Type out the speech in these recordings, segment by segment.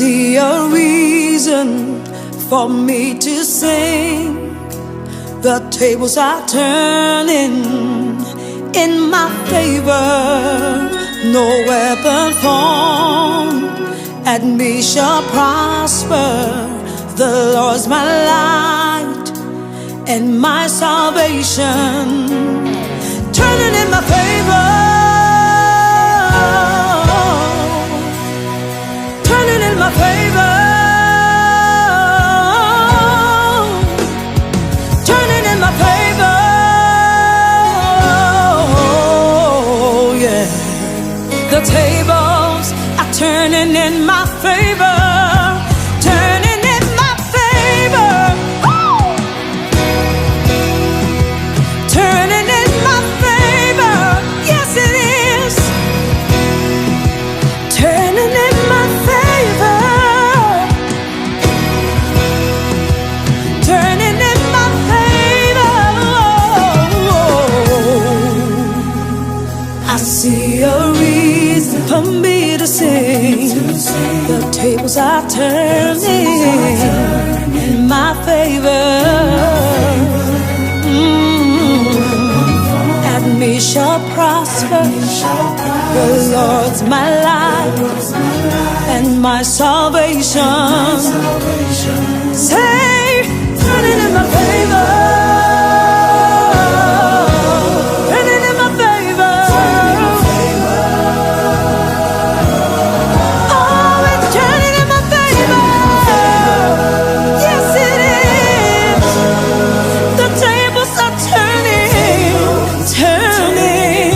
see a reason for me to sing. The tables are turning in my favor. No weapon formed at me shall prosper. The Lord's my light and my salvation, turning in my favor, turning in my favor, turning in my favor. Oh, yeah. The tables are turning in my favor, turning in my favor. Woo! Turning in my favor. Yes, it is. Turning in my favor. Turning in my favor. I see a reason for me to sing. The tables are turning in my favor. And me shall prosper. The Lord's my life and my salvation. Say, turning in my favor. Turning in my favor. Oh, it's turning in my favor. Yes, it is. The tables are turning, turning,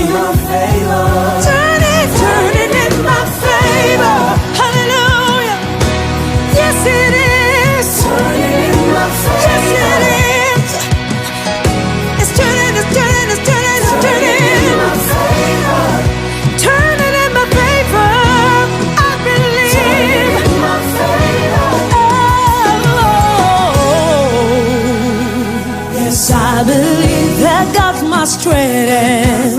turning in my favor. Hallelujah. Yes, it is. Yes, it is. It's turning, it's turning, it's turning, it's turning. Turning in my favor. I believe. Oh, yes, I believe that God's my strength.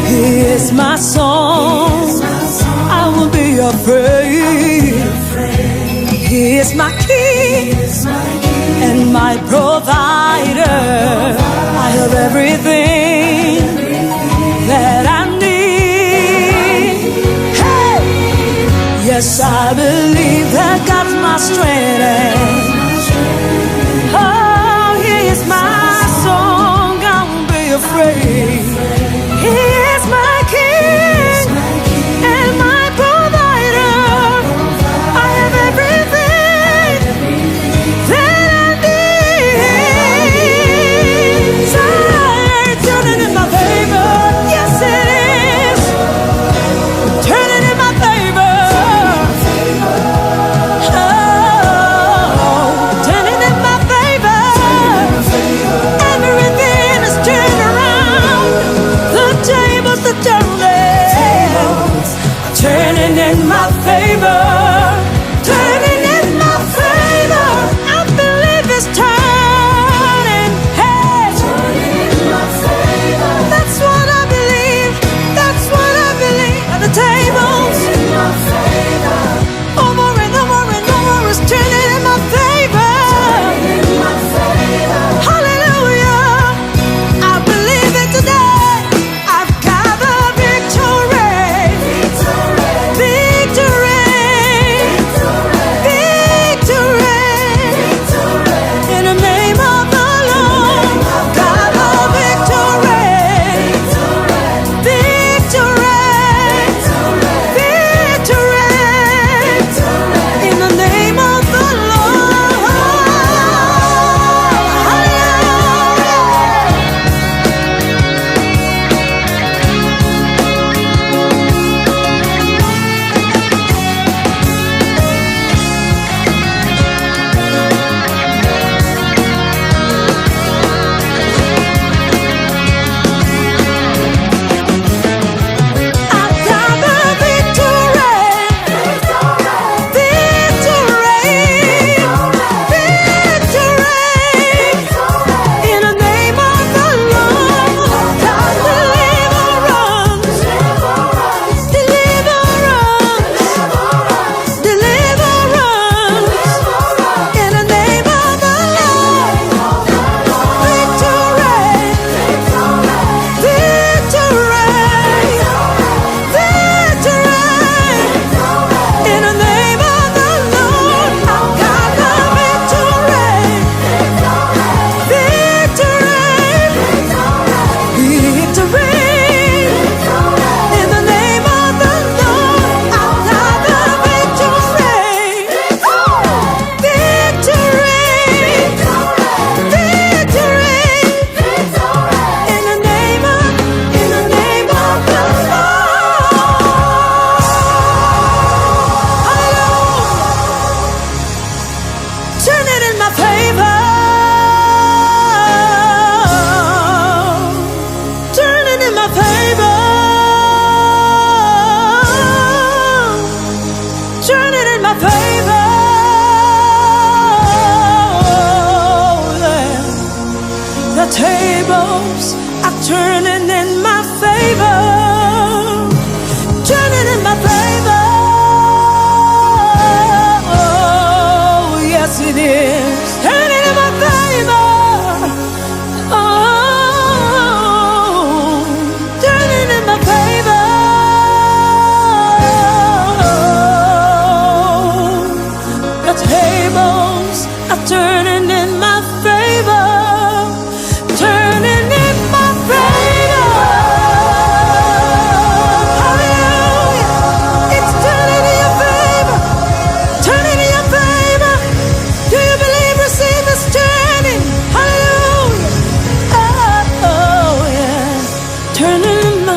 He is my song. I won't be afraid. He is my king and my provider. I have everything that I need. Hey! Yes, I believe that God's my strength. Oh, He is my song. I won't be afraid. He is my king and my provider. I have everything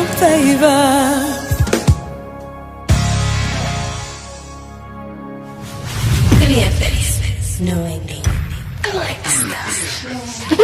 some favor. Knowing me. Like stuff.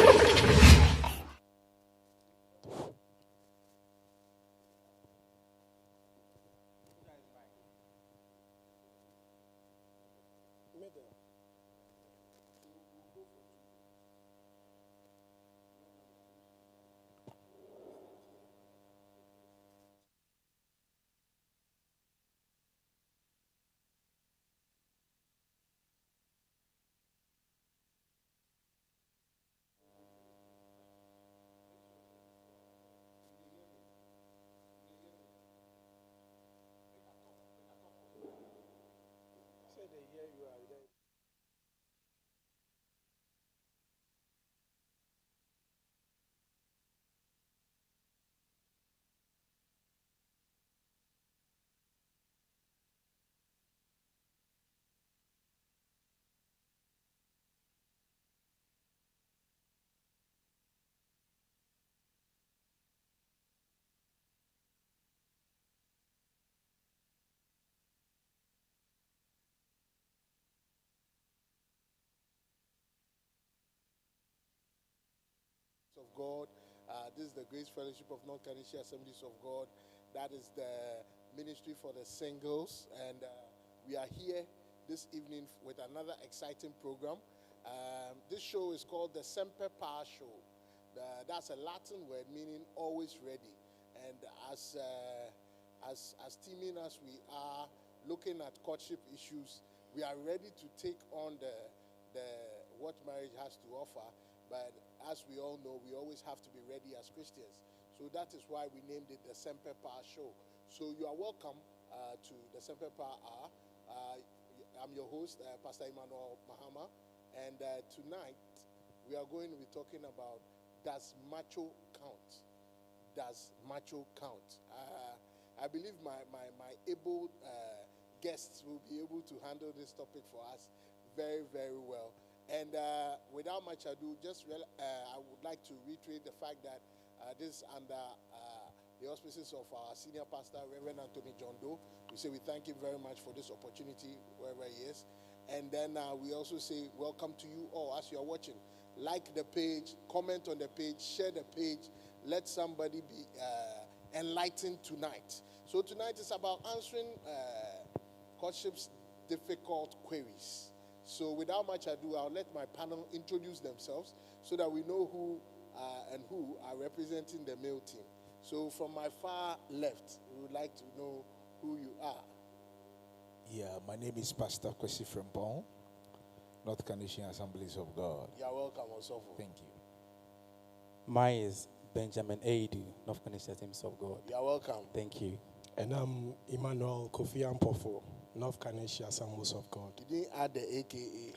Of God. This is the Grace Fellowship of Non-Canadian Assemblies of God. That is the ministry for the singles. And we are here this evening with another exciting program. This show is called the Semper Show. That's a Latin word meaning always ready. And as teaming as we are looking at courtship issues, we are ready to take on the what marriage has to offer. But as we all know, we always have to be ready as Christians. So that is why we named it the Semper Show. So you are welcome to the Semper Hour. I'm your host, Pastor Emmanuel Mahama. And tonight, we are going to be talking about, does macho count? Does macho count? I believe my able guests will be able to handle this topic for us very, very well. And without much ado, I would like to reiterate the fact that this is under the auspices of our senior pastor, Reverend Anthony John Doe. We say we thank him very much for this opportunity, wherever he is. And then we also say welcome to you all as you are watching. Like the page, comment on the page, share the page. Let somebody be enlightened tonight. So tonight is about answering courtship's difficult queries. So without much ado, I'll let my panel introduce themselves so that we know who are representing the male team. So from my far left, we would like to know who you are. Yeah, my name is Pastor Kwesi from Bon, North Canadian Assemblies of God. You're welcome, also. Thank you. Mine is Benjamin Aidu, North Canadian Assemblies of God. You're welcome. Thank you. And I'm Emmanuel Kofi Ampofo, North Canadian Assemblies of God. You didn't add the AKA.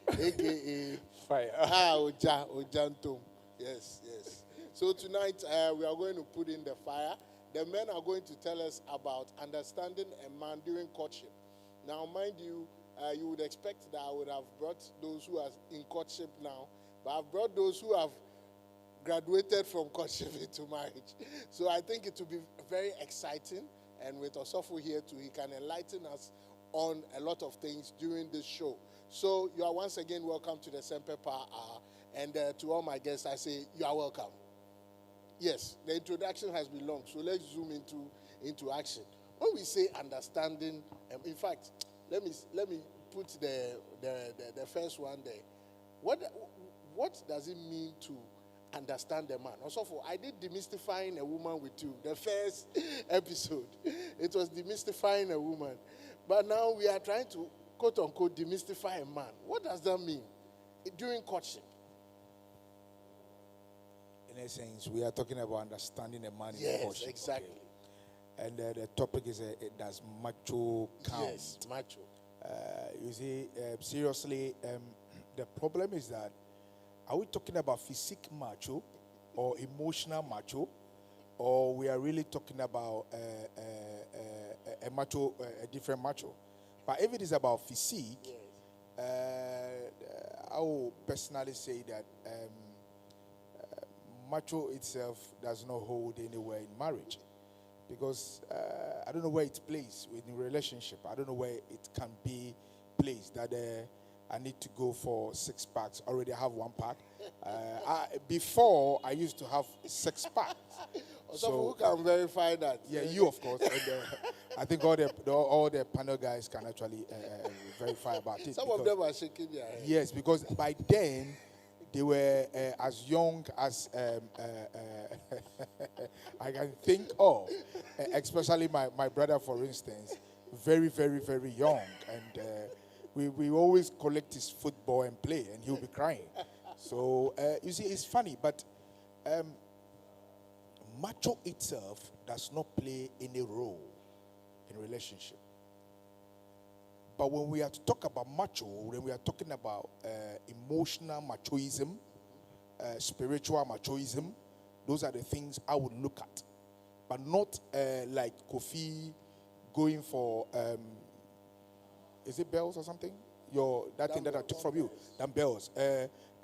AKA Fire. Ojantum. Yes. So tonight we are going to put in the fire. The men are going to tell us about understanding a man during courtship. Now, mind you, you would expect that I would have brought those who are in courtship now, but I've brought those who have graduated from courtship into marriage. So I think it will be very exciting. And with Osofo here too, he can enlighten us on a lot of things during this show. So you are once again welcome to the Semper Hour. And to all my guests, I say you are welcome. Yes, the introduction has been long, so let's zoom into action. When we say understanding, in fact, let me put the first one there. What does it mean to understand a man? Also, I did demystifying a woman with you. The first episode, it was demystifying a woman, but now we are trying to quote unquote demystify a man. What does that mean during courtship? In essence, we are talking about understanding a man in courtship. Yes, exactly. Okay. And the topic is, does macho count? Yes, macho. You see, seriously, the problem is that, are we talking about physique macho or emotional macho, or we are really talking about a macho, a different macho? But if it is about physique, yes. I will personally say that macho itself does not hold anywhere in marriage. Because I don't know where it plays in relationship. I don't know where it can be placed that I need to go for 6 packs. Already have 1 pack. Before I used to have 6 packs. So who can verify that? Yeah, you of course. And, I think all the panel guys can actually verify about it. Some of them are shaking their head. Yes, because by then they were as young as I can think of, especially my brother, for instance, very, very, very young. And we always collect his football and play, and he'll be crying. So, you see, it's funny, but macho itself does not play any role in relationship. But when we are to talk about macho, when we are talking about emotional machoism, spiritual machoism, those are the things I would look at. But not like Kofi going for, is it bells or something? That thing that I took from you, dumbbells,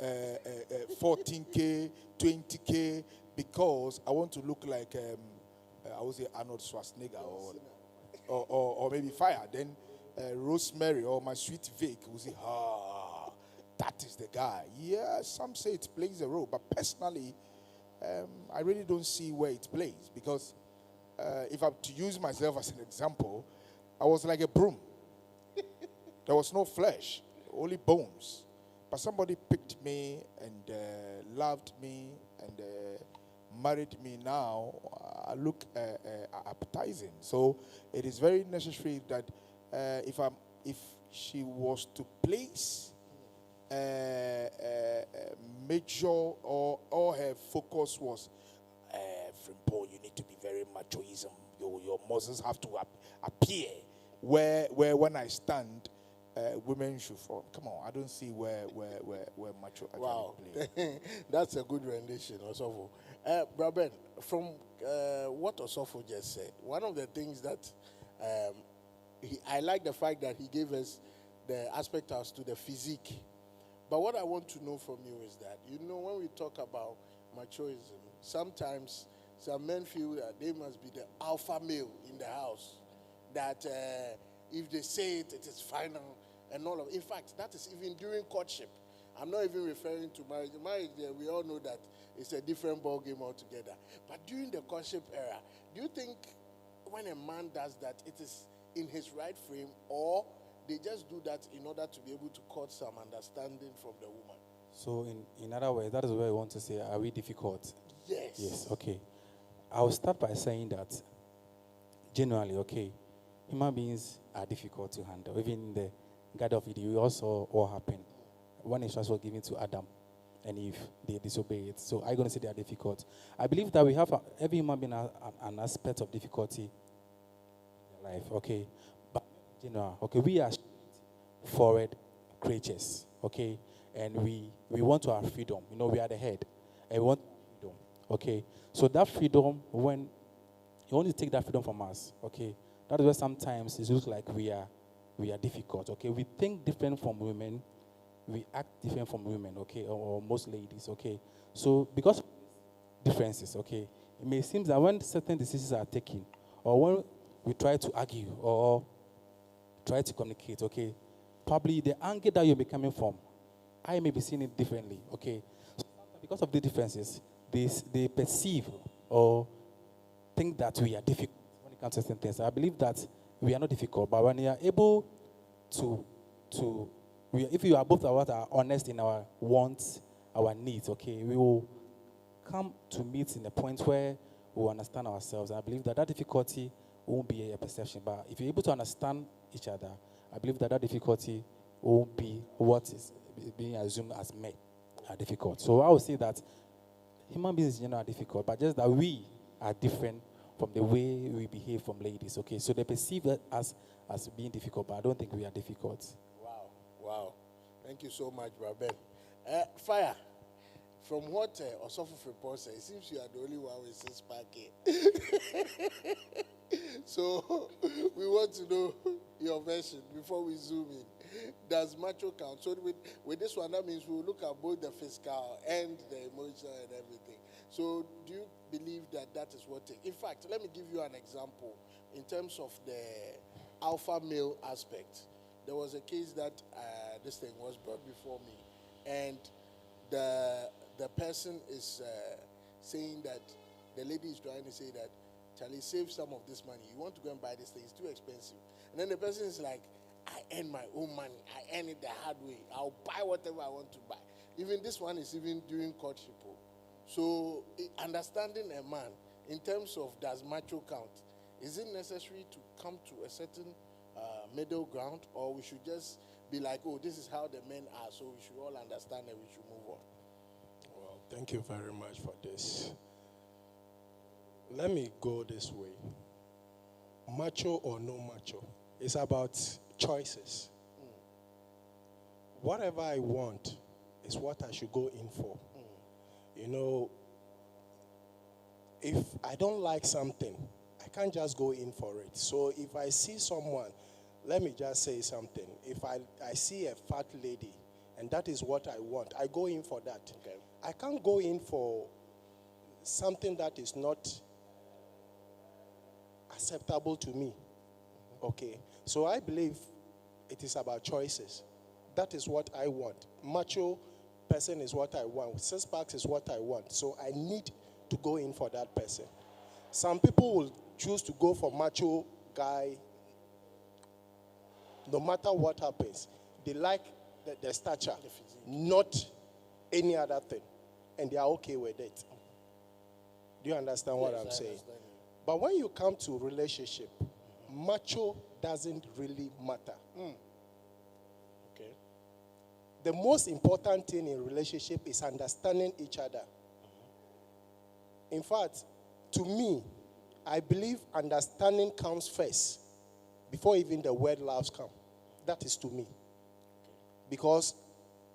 14K, 20K, because I want to look like, I would say Arnold Schwarzenegger or maybe Fire. Then Rosemary or my sweet Vic will say, that is the guy. Yeah, some say it plays a role, but personally, I really don't see where it plays, because if I'm to use myself as an example, I was like a broom. There was no flesh, only bones. But somebody picked me and loved me and married me. Now I look appetizing. So it is very necessary that if she was to place major or all her focus was, Frimpo, you need to be very machoism. Your muscles have to appear. Where when I stand, women should fall. Come on, I don't see where macho actually play. That's a good rendition, Osofo. Braben, from what Osofo just said, one of the things that I like the fact that he gave us the aspect as to the physique. But what I want to know from you is that, when we talk about machoism, sometimes some men feel that they must be the alpha male in the house. That if they say it, it is final and all of it. In fact, that is even during courtship. I'm not even referring to marriage. Marriage, we all know that it's a different ball game altogether. But during the courtship era, do you think when a man does that, it is in his right frame, or they just do that in order to be able to court some understanding from the woman? So in other words, that is where I want to say, are we difficult? Yes. Yes, okay. I will start by saying that generally, okay, human beings are difficult to handle. Even in the Garden of Eden, we also what happened when instructions were given to Adam, and if they disobey it. So I'm going to say they are difficult. I believe that we have every human being has an aspect of difficulty in their life, okay? But in general, okay, we are forward creatures, okay? And we want to have freedom. We are the head, and we want freedom, okay? So that freedom, when you want to take that freedom from us, okay, that is where sometimes it looks like we are difficult, okay? We think different from women, we act different from women, okay, or most ladies, okay? So because of differences, okay, it may seem that when certain decisions are taken, or when we try to argue or try to communicate, okay, probably the angle that you'll be coming from, I may be seeing it differently, okay? So because of the differences, they perceive or think that we are difficult when it comes to certain things. I believe that we are not difficult, but when you are able if you are both of us are honest in our wants, our needs, okay, we will come to meet in a point where we will understand ourselves. I believe that difficulty won't be a perception, but if you're able to understand each other, I believe that difficulty won't be what is being assumed as difficult. So I would say that human beings in general are difficult, but just that we are different from the way we behave from ladies, okay? So they perceive us as being difficult, but I don't think we are difficult. Wow. Thank you so much, Braben. Fire. From what Osofo Frimpong said, it seems you are the only one with 6 pack. So we want to know your version before we zoom in. Does macho count? So with this one, that means we'll look at both the physical and the emotional and everything. So do you believe that that is what it? In fact, let me give you an example in terms of the alpha male aspect. There was a case that this thing was brought before me, and the person is saying that the lady is trying to say that, Charlie, save some of this money. You want to go and buy this thing, it's too expensive. And then the person is like, I earn my own money. I earn it the hard way. I'll buy whatever I want to buy. Even this one is even during courtship. So understanding a man in terms of does macho count, is it necessary to come to a certain middle ground, or we should just be like, oh, this is how the men are, so we should all understand and we should move on? Well, thank you very much for this. Let me go this way. Macho or no macho, it's about choices. Whatever I want is what I should go in for. You know, if I don't like something, I can't just go in for it. So if I see someone, let me just say something. If I see a fat lady and that is what I want, I go in for that. Okay. I can't go in for something that is not acceptable to me. Okay. So I believe it is about choices. That is what I want. Macho person is what I want. Six packs is what I want. So I need to go in for that person. Some people will choose to go for macho guy no matter what happens. They like the stature, not any other thing. And they are okay with it. Do you understand what I'm saying? But when you come to relationship, macho doesn't really matter. Okay. The most important thing in relationship is understanding each other. In fact, to me, I believe understanding comes first before even the word loves come. That is to me. Because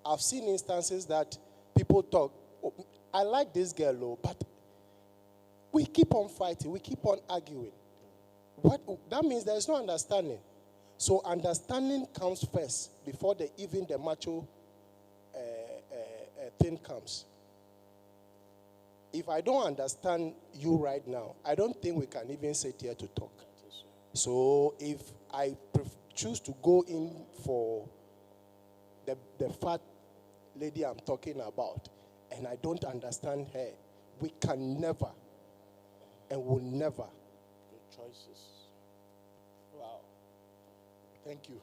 I've seen instances that people talk, oh, I like this girl, but we keep on fighting, we keep on arguing. That means there is no understanding. So understanding comes first before even the macho thing comes. If I don't understand you right now, I don't think we can even sit here to talk. So if I choose to go in for the fat lady I'm talking about, and I don't understand her, we can never and will never. Good choices. Wow. Thank you.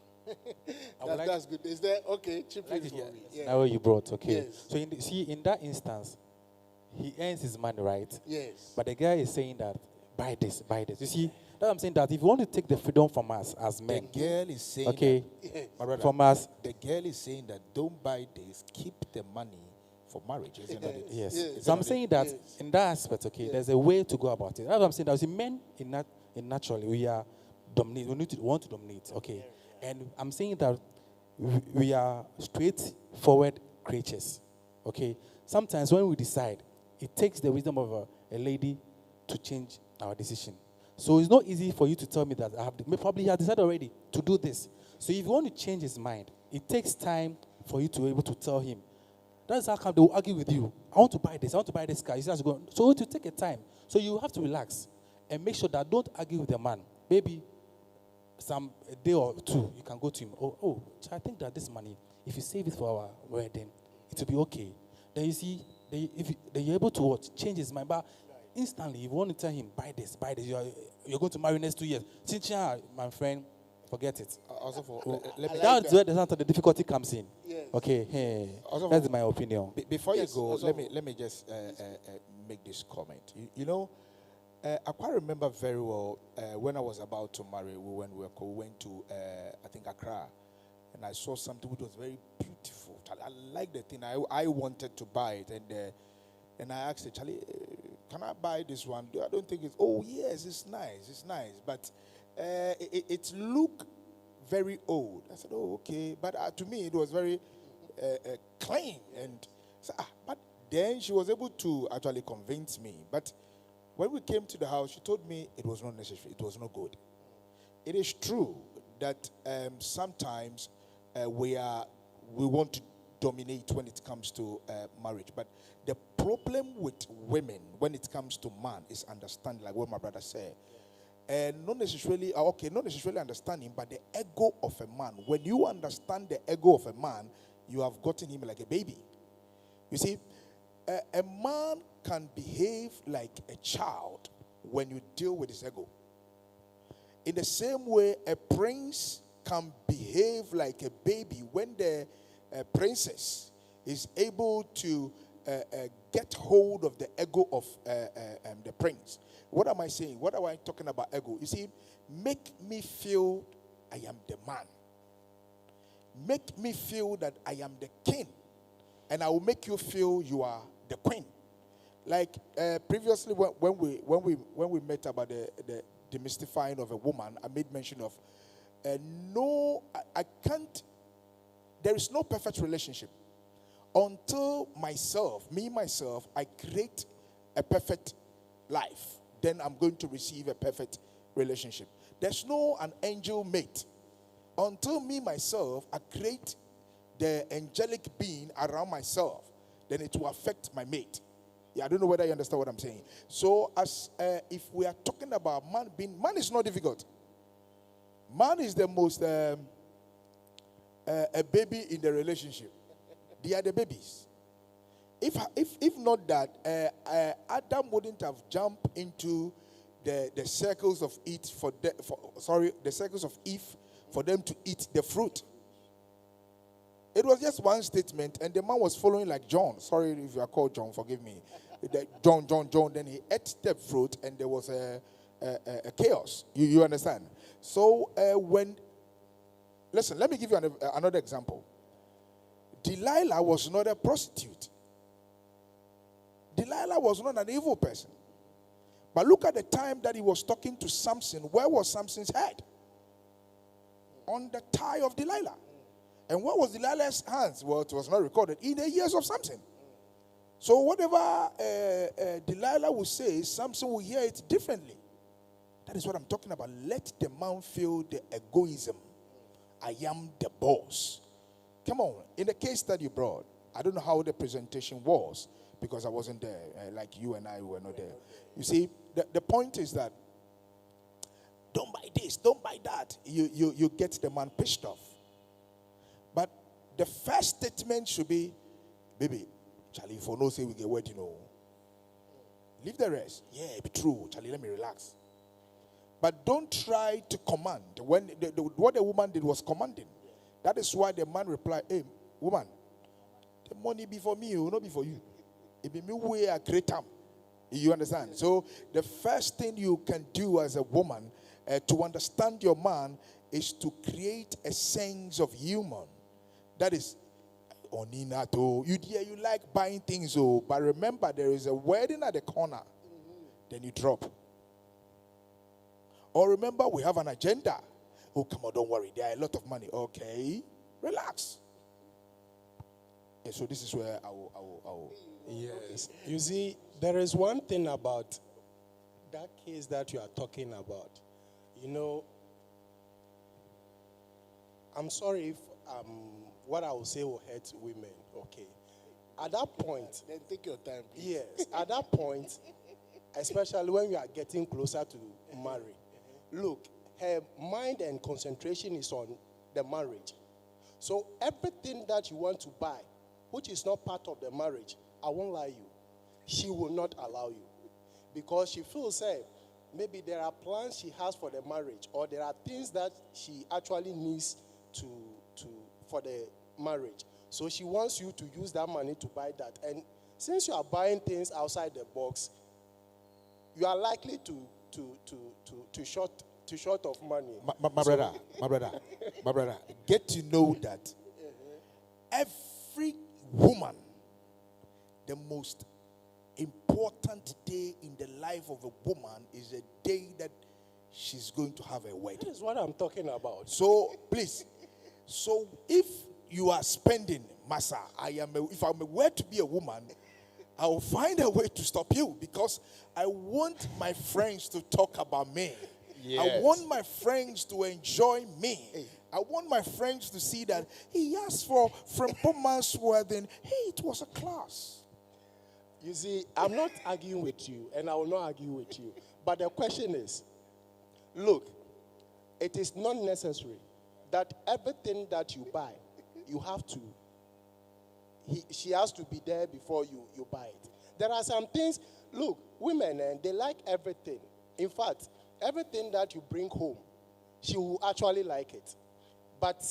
like- that's good. Is there, okay, chip in Like for the me. Yeah. scenario you brought, okay. Yes. So in that instance, he earns his money, right? Yes. But the guy is saying that buy this, buy this. You see, that I'm saying that if you want to take the freedom from us as The men, girl is saying okay, Yes. my brother, from us, the girl is saying that don't buy this, keep the money for marriage, isn't it? yes. Yes. So I'm saying that Yes. in that aspect, okay, there's a way to go about it. That's what I'm saying. That men in naturally we are dominate. We want to dominate, okay. And I'm saying that we are straightforward creatures, okay. Sometimes when we decide, it takes the wisdom of a lady to change our decision. So it's not easy for you to tell me that probably he has decided already to do this. So if you want to change his mind, it takes time for you to be able to tell him. That's how come they will argue with you. I want to buy this. I want to buy this car. He says, go. So it will take a time. So you have to relax and make sure that don't argue with the man. Maybe a day or two, you can go to him. Oh, I think that this money, if you save it for our wedding, it will be okay. Then you see, if you're able to change his mind. But instantly, if you want to tell him, buy this, you're going to marry next 2 years. Chincha, my friend, forget it. Also, let me- That's where the difficulty comes in. Yes. Okay, hey, Also, that's my opinion. Before Yes, you go, also- let me just make this comment. You know, I quite remember very well when I was about to marry. We went to I think Accra, and I saw something which was very beautiful. I liked the thing. I wanted to buy it, and I asked her, Charlie, can I buy this one? I don't think it's. Oh yes, it's nice, but it looked very old. I said, oh okay, but to me it was very clean, and so, but then she was able to actually convince me. But when we came to the house, she told me it was not necessary. It was not good. It is true that sometimes we want to dominate when it comes to marriage. But the problem with women when it comes to man is understanding, like what my brother said. And not necessarily understanding, but the ego of a man. When you understand the ego of a man, you have gotten him like a baby. You see, a man can behave like a child when you deal with his ego. In the same way, a prince can behave like a baby when the princess is able to get hold of the ego of the prince. What am I saying? What am I talking about ego? You see, make me feel I am the man. Make me feel that I am the king. And I will make you feel you are the queen. Like previously when we met about the demystifying of a woman, I made mention of I can't, there is no perfect relationship until myself, I create a perfect life. Then I'm going to receive a perfect relationship. There's no an angel mate. Until myself, I create the angelic being around myself, then it will affect my mate. Yeah, I don't know whether you understand what I'm saying. So, as if we are talking about man is not difficult. Man is the most a baby in the relationship. They are the babies. If not that, Adam wouldn't have jumped into the circles of Eve the circles of Eve for them to eat the fruit. It was just one statement, and the man was following like John. Sorry if you are called John, forgive me. John. Then he ate the fruit, and there was a chaos. You understand? So listen, let me give you another example. Delilah was not a prostitute. Delilah was not an evil person. But look at the time that he was talking to Samson. Where was Samson's head? On the thigh of Delilah. And what was Delilah's hands? Well, it was not recorded in the years of Samson. So whatever Delilah will say, Samson will hear it differently. That is what I'm talking about. Let the man feel the egoism. I am the boss. Come on. In the case that you brought, I don't know how the presentation was because I wasn't there. Like you and I were not there. You see, the point is that don't buy this, don't buy that. You get the man pissed off. But the first statement should be, baby, Charlie, for no say we get wet, leave the rest. Yeah, be true. Charlie, let me relax. But don't try to command. When what the woman did was commanding. That is why the man replied, hey, woman, the money be for me, not be for you. It be me way a great time. You understand? So the first thing you can do as a woman to understand your man is to create a sense of humor. That is, Oninato, you like buying things, but remember there is a wedding at the corner. Then you drop. Or remember we have an agenda. Oh, come on, don't worry. There are a lot of money. Okay, relax. And so this is where I will. Yes. You see, there is one thing about that case that you are talking about. I'm sorry if what I will say will hurt women. Okay. At that point. Then take your time, please. Yes. At that point, especially when you are getting closer to marry, look, her mind and concentration is on the marriage. So everything that you want to buy, which is not part of the marriage, I won't lie you, she will not allow you. Because she feels, maybe there are plans she has for the marriage, or there are things that she actually needs for the marriage. So she wants you to use that money to buy that. And since you are buying things outside the box, you are likely to short of money. My brother, get to know that every woman, the most important day in the life of a woman is the day that she's going to have a wedding. That is what I'm talking about. So please, if you are spending, Massa, if I'm aware to be a woman, I will find a way to stop you because I want my friends to talk about me. Yes. I want my friends to enjoy me. I want my friends to see that he asked for from Puma's wedding. Hey, it was a class. You see, I'm not arguing with you, and I will not argue with you. But the question is, look, it is not necessary that everything that you buy, you have to, she has to be there before you buy it. There are some things, look, women, they like everything. In fact, everything that you bring home, she will actually like it. But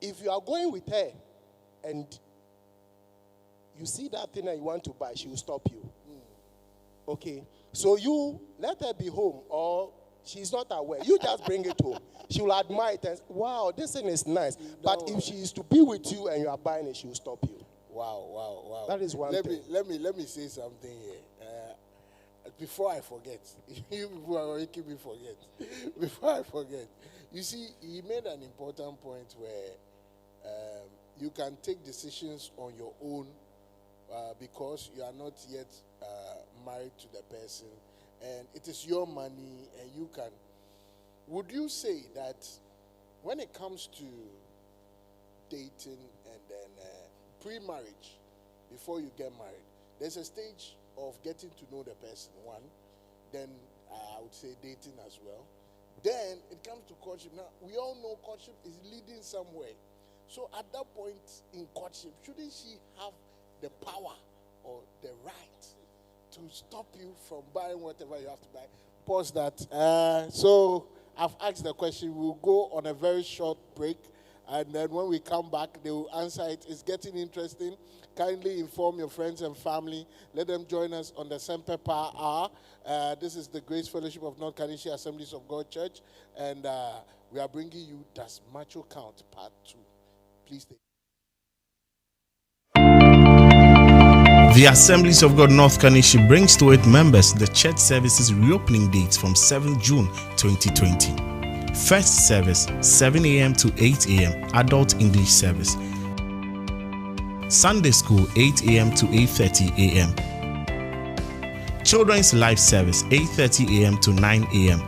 if you are going with her and you see that thing that you want to buy, she will stop you. Okay? So you let her be home, or she's not aware. You just bring it home. She will admire it and say, wow, this thing is nice. But if she is to be with you and you are buying it, she will stop you. Wow. That is one thing. Let me say something here. Before I forget, you people are making me forget. Before I forget, you see, he made an important point where you can take decisions on your own because you are not yet married to the person, and it is your money, and you can. Would you say that when it comes to dating and then pre-marriage, before you get married, there's a stage of getting to know the person, one, then I would say dating as well. Then it comes to courtship. Now, we all know courtship is leading somewhere. So at that point in courtship, shouldn't she have the power or the right to stop you from buying whatever you have to buy? Pause that. So I've asked the question. We'll go on a very short break. And then when we come back, they will answer it. It's getting interesting. Kindly inform your friends and family. Let them join us on the Semper Power Hour. This is the Grace Fellowship of North Carolina Assemblies of God Church. And we are bringing you Does Macho Count Part 2. Please stay. The Assemblies of God North Carolina brings to its members the church services reopening dates from 7th June 2020. First service, 7 a.m. to 8 a.m. Adult English service. Sunday school, 8 a.m. to 8:30 a.m. Children's life service, 8:30 a.m. to 9 a.m.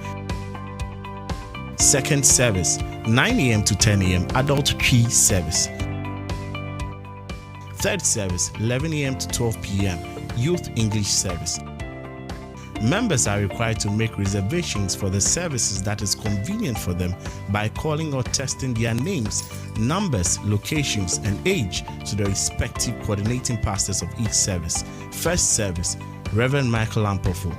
Second service, 9 a.m. to 10 a.m. Adult tree service. Third service, 11 a.m. to 12 p.m. Youth English service. Members are required to make reservations for the services that is convenient for them by calling or texting their names, numbers, locations, and age to the respective coordinating pastors of each service. First service, Reverend Michael Ampofo,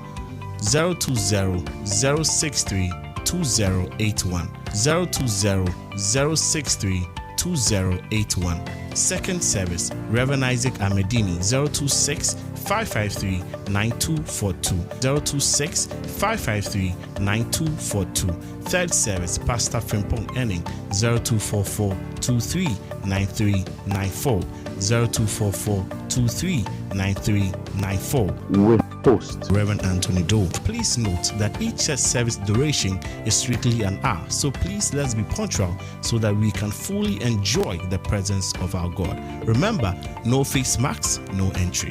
020-063-2081, 020-063-2081. Second service, Reverend Isaac Amedini, 026-553-9242, 026-553-9242. Third service, Pastor Frimpong Enning, 0244-239394, 0244-239394. With host Reverend Anthony Dove. Please note that each service duration is strictly an hour, so please let's be punctual so that we can fully enjoy the presence of our God. Remember, no face masks, no entry.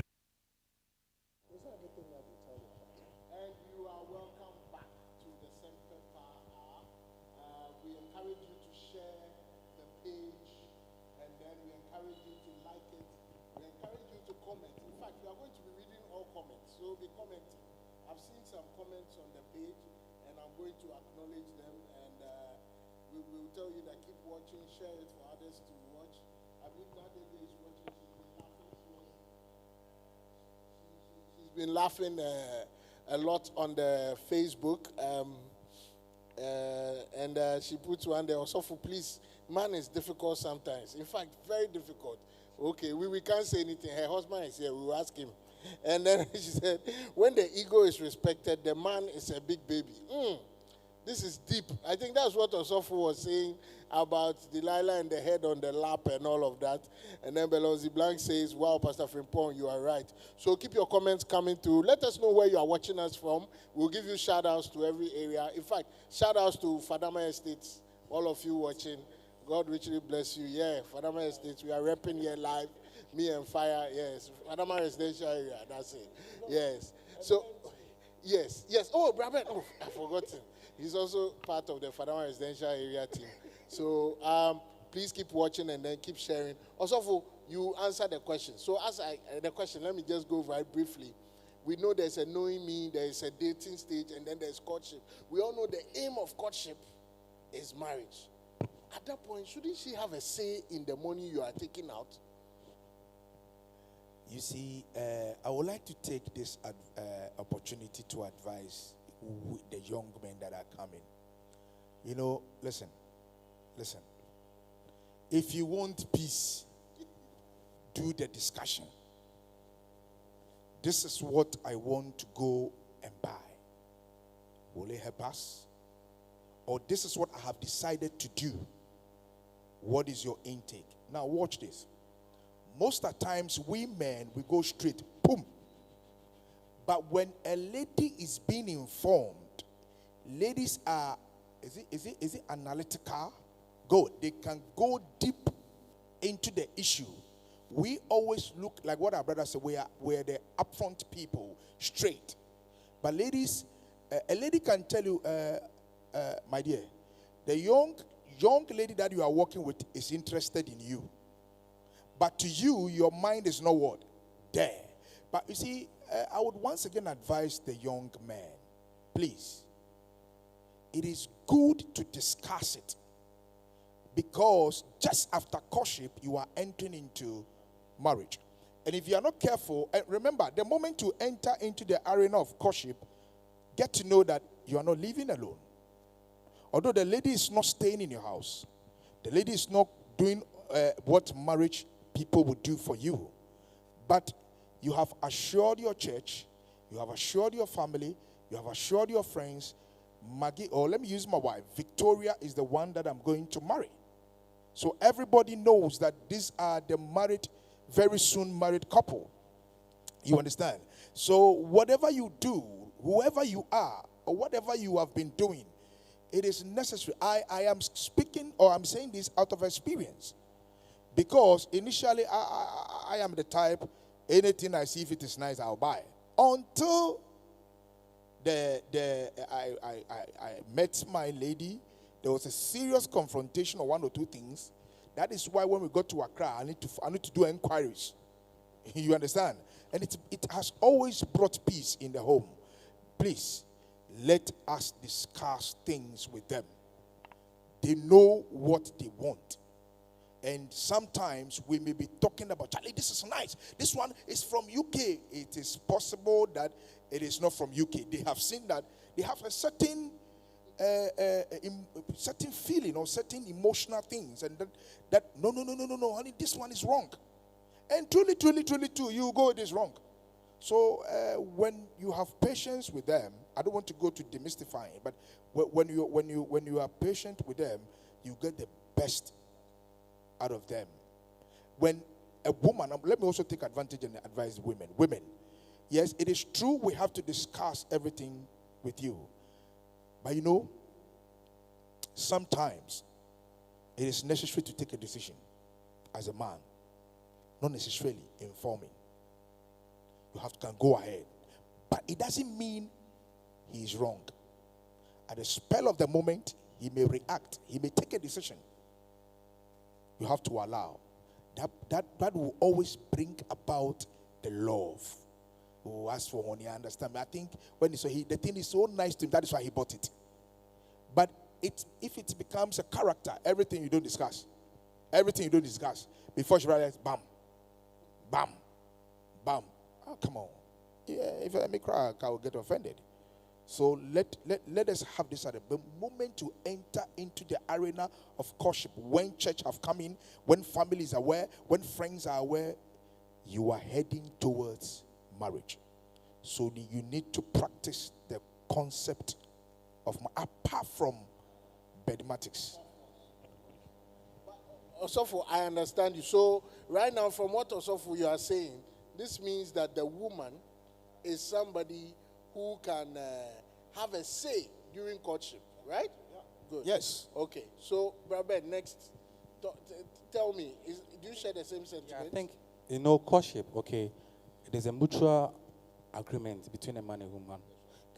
And you are welcome back to the Semper Power Hour. We encourage you to share the page, and then we encourage you to like it. We encourage you to comment. In fact, we are going to be reading all comments, so be commenting. I've seen some comments on the page, and I'm going to acknowledge them, and we will tell you that keep watching, share it for others to watch. I believe that David is watching. She's been laughing a lot on the Facebook, and she puts one there. Also, please, man is difficult sometimes. In fact, very difficult. Okay, we can't say anything. Her husband is here. We will ask him. And then she said, when the ego is respected, the man is a big baby. This is deep. I think that's what Osofo was saying about Delilah and the head on the lap and all of that. And then Belozi Blank says, wow, Pastor Frimpong, you are right. So keep your comments coming through. Let us know where you are watching us from. We'll give you shout-outs to every area. In fact, shout-outs to Fadama Estates, all of you watching. God richly bless you. Yeah, Fadama Estates, we are repping here live. Me and Fire, yes. Fadama Residential area, that's it. Yes. So, yes. Oh, Brabant, I've forgotten. He's also part of the Fadama Residential area team. So, please keep watching and then keep sharing. Also, you answer the question. So the question, let me just go right briefly. We know there's a knowing me, there's a dating stage, and then there's courtship. We all know the aim of courtship is marriage. At that point, shouldn't she have a say in the money you are taking out? You see, I would like to take this opportunity to advise the young men that are coming. You know, listen. If you want peace, do the discussion. This is what I want to go and buy. Will it help us? Or this is what I have decided to do. What is your intake? Now watch this. Most of the times we men, we go straight, boom. But when a lady is being informed, ladies are, is it analytical? Go. They can go deep into the issue. We always look like what our brothers say, we are the upfront people, straight. But ladies, a lady can tell you, my dear, the young lady that you are working with is interested in you. But to you, your mind is not what? There. But you see, I would once again advise the young man, please, it is good to discuss it. Because just after courtship, you are entering into marriage. And if you are not careful, and remember, the moment you enter into the arena of courtship, get to know that you are not living alone. Although the lady is not staying in your house, the lady is not doing what marriage people would do for you. But you have assured your church, you have assured your family, you have assured your friends, Maggie, or let me use my wife, Victoria is the one that I'm going to marry. So everybody knows that these are the very soon married couple. You understand? So whatever you do, whoever you are, or whatever you have been doing, it is necessary. I am speaking, or I'm saying this out of experience. Because initially, I am the type, anything I see, if it is nice, I'll buy. Until I met my lady, there was a serious confrontation on one or two things. That is why when we got to Accra, I need to do inquiries. You understand? And it has always brought peace in the home. Please, let us discuss things with them. They know what they want. And sometimes we may be talking about, Charlie, this is nice. This one is from UK. It is possible that it is not from UK. They have seen that they have a certain feeling or certain emotional things, and that no, honey, this one is wrong. And truly, you go, it is wrong. So when you have patience with them, I don't want to go to demystifying, but when you are patient with them, you get the best out of them. When a woman, let me also take advantage and advise women. Women, yes, it is true we have to discuss everything with you. But you know, sometimes it is necessary to take a decision as a man, not necessarily informing. You can go ahead. But it doesn't mean he is wrong. At the spell of the moment, he may react. He may take a decision. You have to allow. That will always bring about the love. Oh, as for money, I understand. I think when the thing is so nice to him, that is why he bought it. But if it becomes a character, everything you don't discuss, before she realizes, bam, bam, bam. Oh, come on. Yeah, if I let me cry, I will get offended. So let us have this at the moment to enter into the arena of courtship. When church have come in, when families are aware, when friends are aware, you are heading towards marriage. So you need to practice the concept of apart from bedmatics. Osofu, I understand you. So right now, from what Osofu you are saying, this means that the woman is somebody who can have a say during courtship, right? Yeah. Good. Yes. Okay. So, Brother, next, tell me, do you share the same sentiment? Yeah, I think, courtship, okay, there's a mutual agreement between a man and a woman.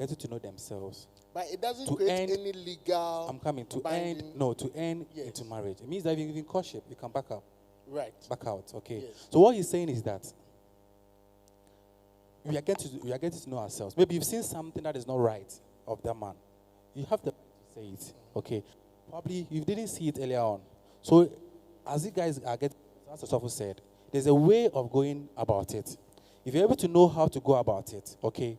getting to know themselves. But it doesn't To create end- any legal. I'm coming to binding- end. No, to end Yes. into marriage. It means that even in courtship, you can back up, Right. back out. Okay. Yes. So what he's saying is that we are getting to know ourselves. Maybe you've seen something that is not right of that man. You have the right to say it. Okay. Probably you didn't see it earlier on. So as you guys are getting, as the Sopho said, there's a way of going about it. If you're able to know how to go about it, okay,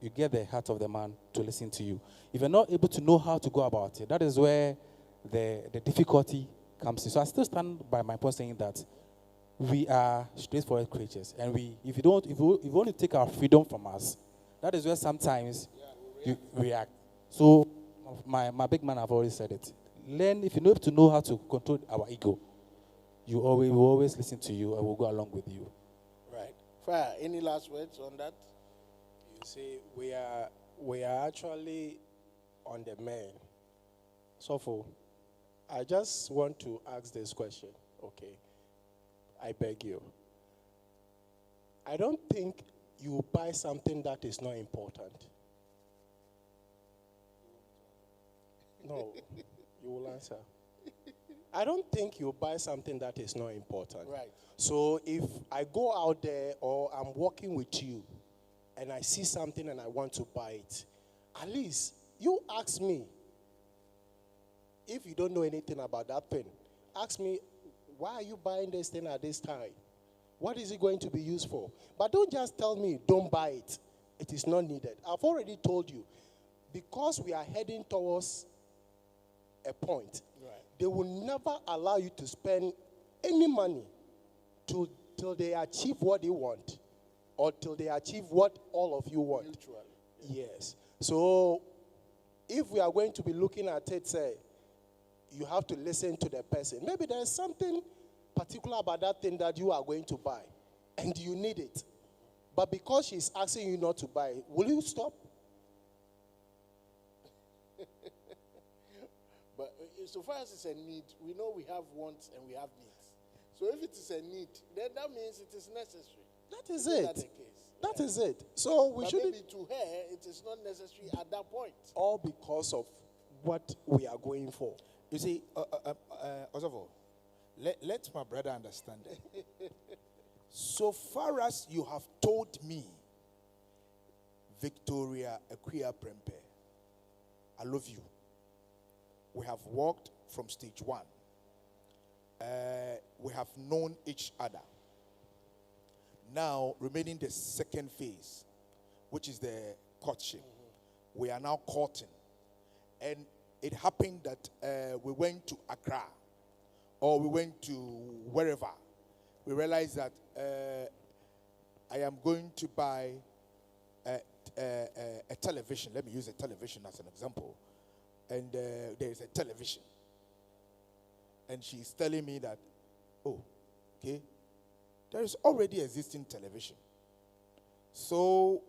you get the heart of the man to listen to you. If you're not able to know how to go about it, that is where the difficulty comes in. So I still stand by my point saying that we are straightforward creatures, and if you want to take our freedom from us, that is where sometimes you react. So my big man have always said it. Learn, if you know to know how to control our ego, we will always listen to you and we'll go along with you. Right. Fire. Any last words on that? You see, we are actually on the men. So I just want to ask this question, okay? I beg you. I don't think you buy something that is not important. No, you will answer. I don't think you buy something that is not important. Right. So if I go out there or I'm walking with you and I see something and I want to buy it, at least you ask me. If you don't know anything about that thing, ask me, why are you buying this thing at this time? What is it going to be used for? But don't just tell me, don't buy it. It is not needed. I've already told you, because we are heading towards a point, Right. they will never allow you to spend any money till they achieve what they want or till they achieve what all of you want. Mutual. Yes. So if we are going to be looking at it, say, you have to listen to the person. Maybe there's something particular about that thing that you are going to buy and you need it. But because she's asking you not to buy it, will you stop? But so far as it's a need, we know we have wants and we have needs. So if it is a need, then that means it is necessary. That is Isn't it. that the case? That is it. So we But shouldn't. maybe to her, it is not necessary at that point. All because of what we are going for. You see, Osofo, let my brother understand that. So far as you have told me, Victoria Akuya Prempe, I love you. We have walked from stage one. We have known each other. Now, remaining the second phase, which is the courtship. We are now courting. And it happened that we went to Accra or we went to wherever. We realized that I am going to buy a television. Let me use a television as an example. And there is a television. And she's telling me that, oh, okay, there is already existing television. So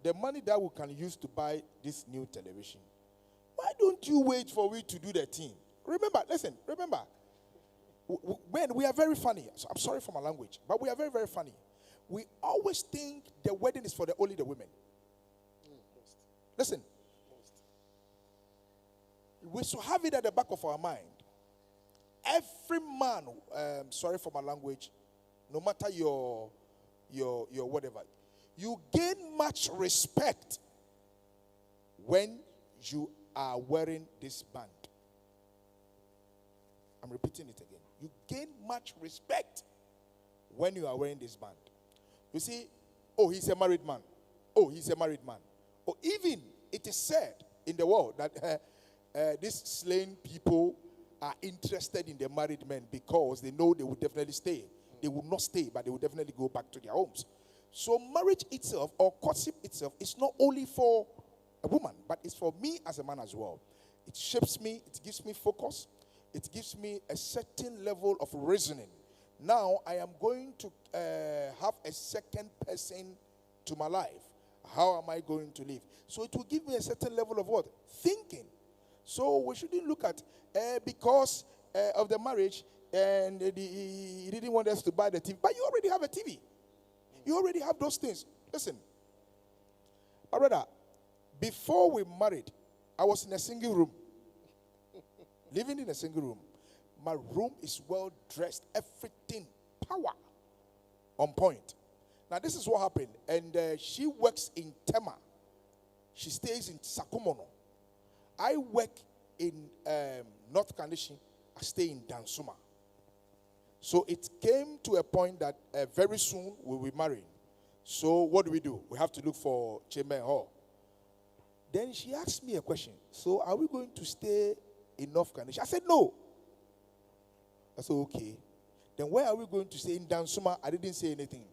the money that we can use to buy this new television, why don't you wait for me to do the thing? Remember, when we are very funny. So I'm sorry for my language, but we are very, very funny. We always think the wedding is for only the women. Listen, we should have it at the back of our mind. Every man, sorry for my language, no matter your whatever, you gain much respect when you are wearing this band. I'm repeating it again. You gain much respect when you are wearing this band. You see, oh, he's a married man. Oh, he's a married man. Or even it is said in the world that these slain people are interested in the married men because they know they will definitely stay. They will not stay, but they will definitely go back to their homes. So marriage itself or courtship itself is not only for a woman, but it's for me as a man as well. It shapes me, it gives me focus, it gives me a certain level of reasoning. Now I am going to have a second person to my life. How am I going to live? So it will give me a certain level of what? Thinking. So we shouldn't look at because of the marriage and he didn't want us to buy the TV. But you already have a TV. You already have those things. Listen, my brother, Before we married, I was in a single room. Living in a single room. My room is well dressed. Everything. Power. On point. Now, this is what happened. And she works in Tema. She stays in Sakumono. I work in North Kandishi. I stay in Dansuma. So it came to a point that very soon we'll be marrying. So what do? We have to look for chamber hall. Then she asked me a question. So are we going to stay in North Kandishi? I said no. I said okay. Then where are we going to stay? In Dansuma? I didn't say anything.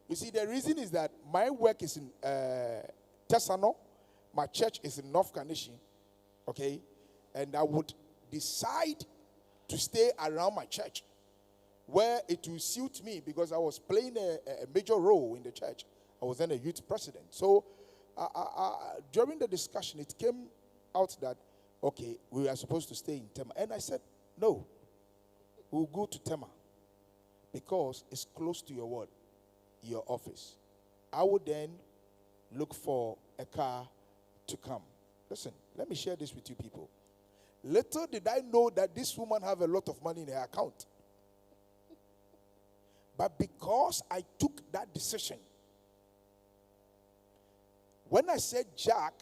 You see, the reason is that my work is in Tesano. My church is in North Kandishi. Okay? And I would decide to stay around my church where it will suit me because I was playing a major role in the church. I was then a youth president. So during the discussion, it came out that, okay, we are supposed to stay in Tema. And I said, no, we'll go to Tema because it's close to your ward, your office. I would then look for a car to come. Listen, let me share this with you people. Little did I know that this woman have a lot of money in her account. But because I took that decision, when I said Jack,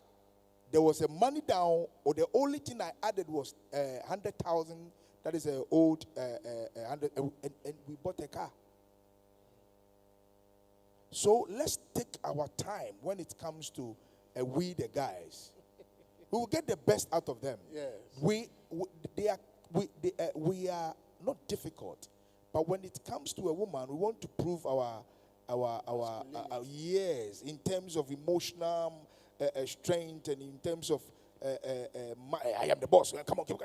there was a money down, or the only thing I added was 100,000. That is an old 100, and we bought a car. So let's take our time when it comes to we the guys. We will get the best out of them. Yes. We are not difficult, but when it comes to a woman, we want to prove our years in terms of emotional strength and in terms of I am the boss. Come on, no,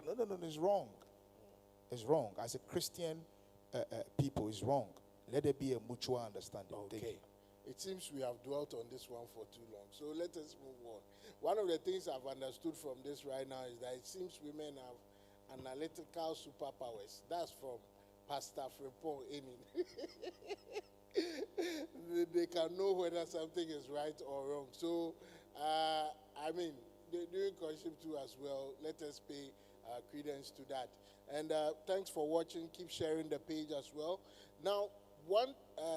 it's wrong. It's wrong. As a Christian people, it's wrong. Let there be a mutual understanding. Okay. It seems we have dwelt on this one for too long. So let us move on. One of the things I've understood from this right now is that it seems women have analytical superpowers. That's from Pastor Frepon Enin. They can know whether something is right or wrong. So, I mean, during courtship too as well, let us pay credence to that. And thanks for watching. Keep sharing the page as well. Now,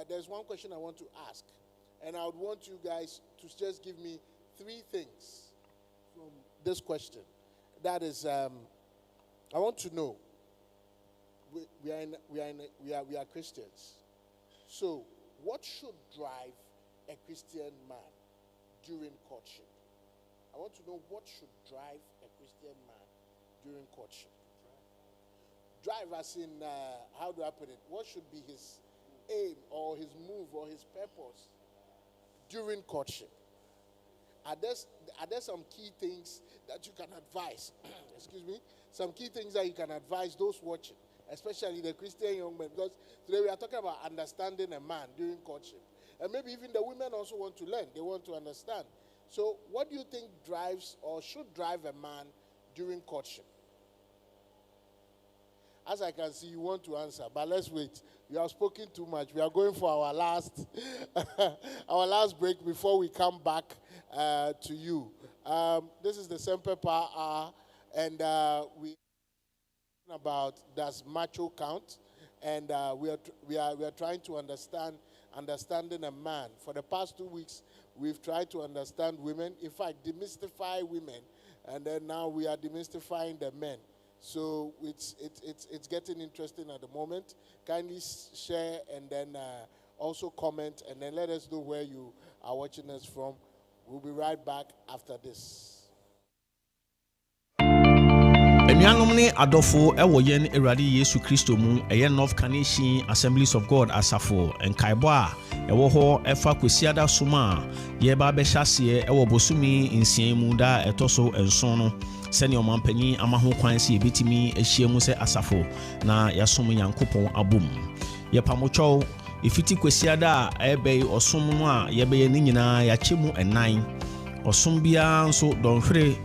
there's one question I want to ask. And I would want you guys to just give me 3 things from this question. That is, I want to know, we are Christians. So, what should drive a Christian man during courtship? I want to know what should drive a Christian man during courtship. Drive as in, how do I put it? What should be his aim or his move or his purpose during courtship? Are there some key things that you can advise? Excuse me. Some key things that you can advise those watching, especially the Christian young men, because today we are talking about understanding a man during courtship. And maybe even the women also want to learn. They want to understand. So what do you think drives or should drive a man during courtship? As I can see, you want to answer, but let's wait. We have spoken too much. We are going for our last break before we come back to you. This is the Semper Hour, and we about does macho count, and we are trying to understanding a man. For the past 2 weeks, we've tried to understand women. In fact, demystify women, and then now we are demystifying the men. So it's getting interesting at the moment. Kindly share and then also comment, and then let us know where you are watching us from. We'll be right back after this. Enuanom ne adofo ewo yen Awurade Yesu Kristo mu eye North Kandishi Assemblies of God asafo enkaebo a ewo ho efa kwesiada soma ye ba be hyase ewo bosumi nsian mu da etoso enson no sene omampanyi amaho kwan se ebetimi ehia mu se asafo na yasom Yankopon abom ye pamocho efiti kwesiada a ebe osom no a ye be ni nyina ya chemu enan osom bia nso donhwere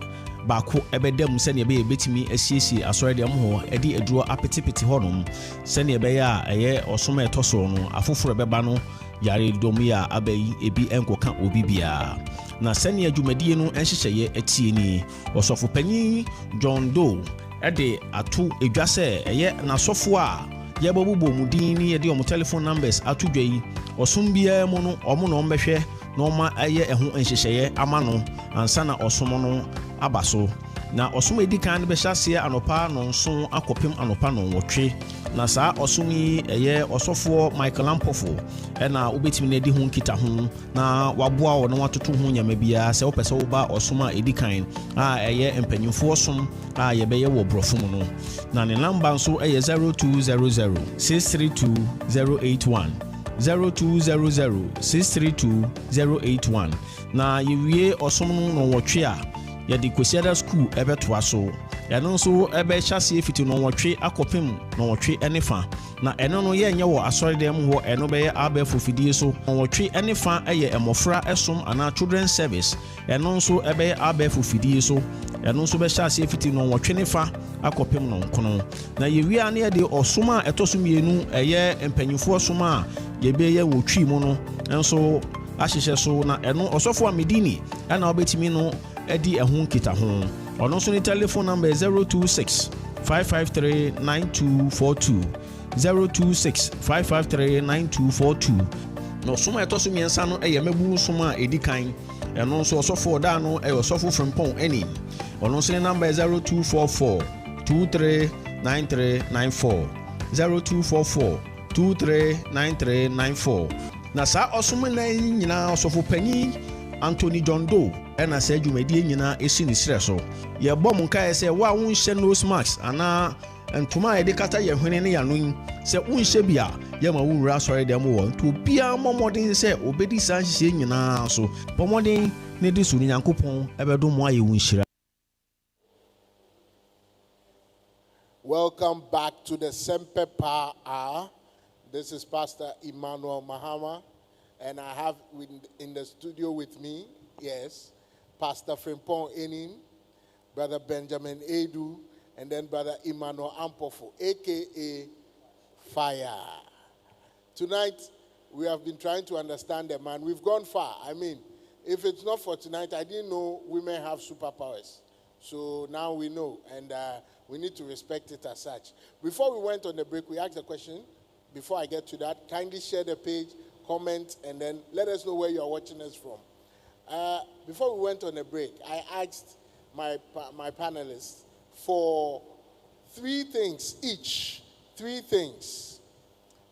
Baku ebedem sene ebe betimi asiesie asore dem ho edi eduro apetipeti honom sene ebe ya eye osoma etoso no afoforo beba no yare dom ya abayi ebi enkoka obi bia na sɛnea dwumadie no nhyehyɛeɛ atie ni ɔsɔfo panyin John Doe ɛde ato edwa sɛ ɛyɛ n'asɔfo a yɛbɛbobɔ mu din ne yɛde ɔmo telephone numbers ato dwa yi ɔsom biara mu no ɔmo na ɔmbɛhwɛ na ɔma ɛyɛ ɛho nhyehyɛeɛ ama no ansa na ɔsom no aba so na ɔsom edi kan no bɛhyɛ aseɛ anɔpa nonso akɔpem anɔpa nonwɔtwe na saa ɔsom yi ɛyɛ ɔsɔfoɔ Michael Ampofo ɛna wobɛtumi na edi ho nkita ho na waboa wɔ na watoto ho nyama biara sɛ wopɛ sɛ woba ɔsom a edi kan a ɛyɛ mpanyinfoɔ som a yɛbɛyɛ wɔ borɔfo mu no na ne namba nso ɛyɛ 0200 632 081 0200 632 081 na yɛwie ɔsom no nonwɔtwe a yɛde Kwesiada School ɛbɛtoa so ɛno nso ɛbɛhyɛ aseɛ fiti nonwɔtwe akɔpem nonwɔtwe ɛne fa na ɛno no yɛnyɛ wɔ asɔredan mu hɔ ɛno bɛyɛ abɛɛfo fidie so nonwɔtwe ɛne fa ɛyɛ mmɔfra ɛsom anaa children service ɛno nso ɛbɛyɛ abɛɛfo fidie so ɛno nso bɛhyɛ aseɛ fiti nonwɔtwe ne fa akɔpem nonkono na yɛwia ne yɛde ɔsom a ɛtɔ so mmienu ɛyɛ mpanyinfoɔ som a yɛbɛyɛ wɔ twi mu no nso ahyehyɛ so na ɛno ɔsɔfo a medini ɛna wobɛtumi no ɛdi ɛho nkita ho ɔno nso ne telephone number 026 553 9242 026 553 9242 na ɔsom a ɛtɔ so mmiɛnsa no ɛyɛ mɛbu som a ɛdi kan ɛno nso ɔsɔfo ɔdaa no ɛyɛ ɔsɔfo Frimpong ɛni ɔno nso ne number 0244 239394 0244 239394 na saa ɔsom na nyinaa ɔsɔfo panyin Anthony John Doe ɛna sɛ dwumadie nyinaa esi ne srɛ so yɛbɔ mo nkae sɛ wo a wonhyɛ nose mask anaa ntoma a yɛde kata yɛ hwene ne yɛano yi sɛ wonhyɛ bi a yɛma wo nwura asɔre dɛm wɔ nti obiara mmɔmmɔden sɛ obɛdi saa nhyehyɛ nyinaa so bɔmmɔden ne de so Nyankopɔn ɛbɛdo mo ayɛ wo nhyira. Welcome back to the Semper Power Hour. This is Pastor Emmanuel Mahama, and I have in the studio with me, yes, Pastor Frimpong Enin, Brother Benjamin Edu, and then Brother Emmanuel Ampofo, a.k.a. Fire. Tonight, we have been trying to understand the man. We've gone far. I mean, if it's not for tonight, I didn't know women have superpowers. So now we know, and we need to respect it as such. Before we went on the break, we asked a question. Before I get to that, kindly share the page, comment, and then let us know where you are watching us from. Before we went on a break, I asked my panelists for three things each,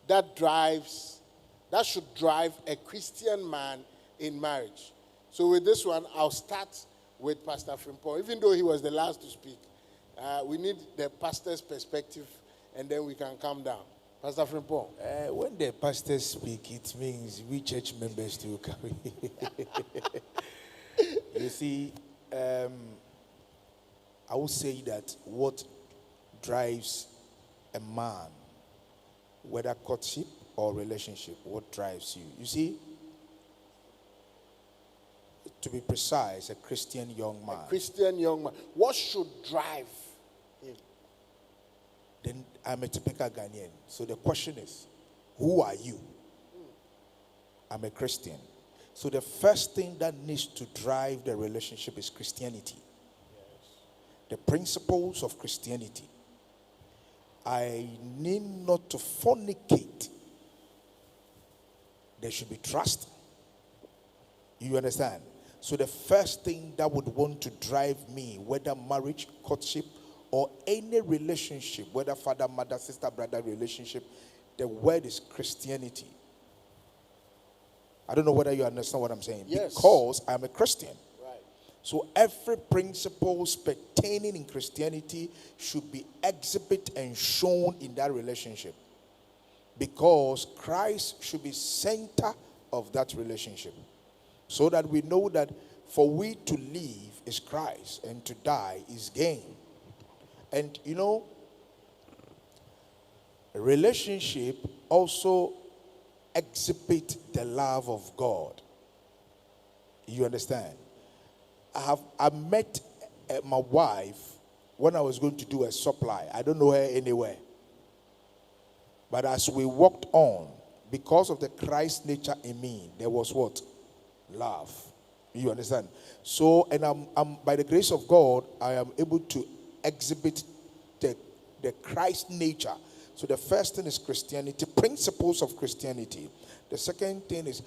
that should drive a Christian man in marriage. So with this one, I'll start with Pastor Frimpong. Even though he was the last to speak, we need the pastor's perspective, and then we can calm down. Pastor Frimpong. When the pastors speak, it means we church members too carry. You see, I would say that what drives a man, whether courtship or relationship, what drives you? You see, to be precise, a Christian young man. A Christian young man. What should drive him? Then I'm a typical Ghanaian. So the question is, who are you? I'm a Christian. So the first thing that needs to drive the relationship is Christianity. Yes. The principles of Christianity. I need not to fornicate. There should be trust. You understand? So the first thing that would want to drive me, whether marriage, courtship, or any relationship, whether father, mother, sister, brother relationship, the word is Christianity. I don't know whether you understand what I'm saying. Yes. Because I'm a Christian. Right. So every principle pertaining in Christianity should be exhibited and shown in that relationship. Because Christ should be center of that relationship. So that we know that for we to live is Christ and to die is gain. And you know, a relationship also exhibit the love of God. You understand? I met my wife when I was going to do a supply. I don't know her anywhere. But as we walked on, because of the Christ nature in me, there was what? Love. You understand? So, and I'm by the grace of God, I am able to exhibit the Christ nature. So the first thing is Christianity, principles of Christianity. The second thing is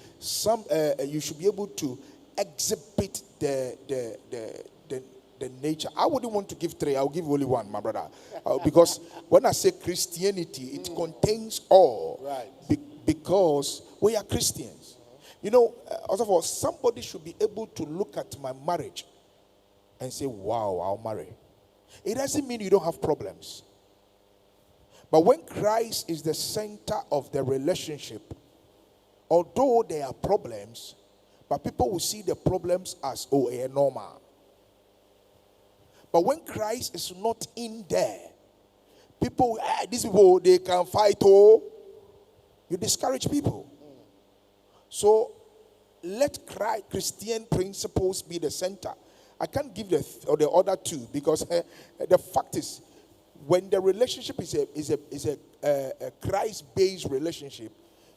you should be able to exhibit the nature. I wouldn't want to give three. I'll give only one, my brother, because when I say Christianity, it contains all. Right. Because we are Christians. You know, first of all, somebody should be able to look at my marriage and say, "Wow, I'll marry." It doesn't mean you don't have problems. But when Christ is the center of the relationship, although there are problems, but people will see the problems as normal. But when Christ is not in there, these people, they can fight. You discourage people. So let Christian principles be the center. I can't give the other two because the fact is, when the relationship is a Christ-based relationship,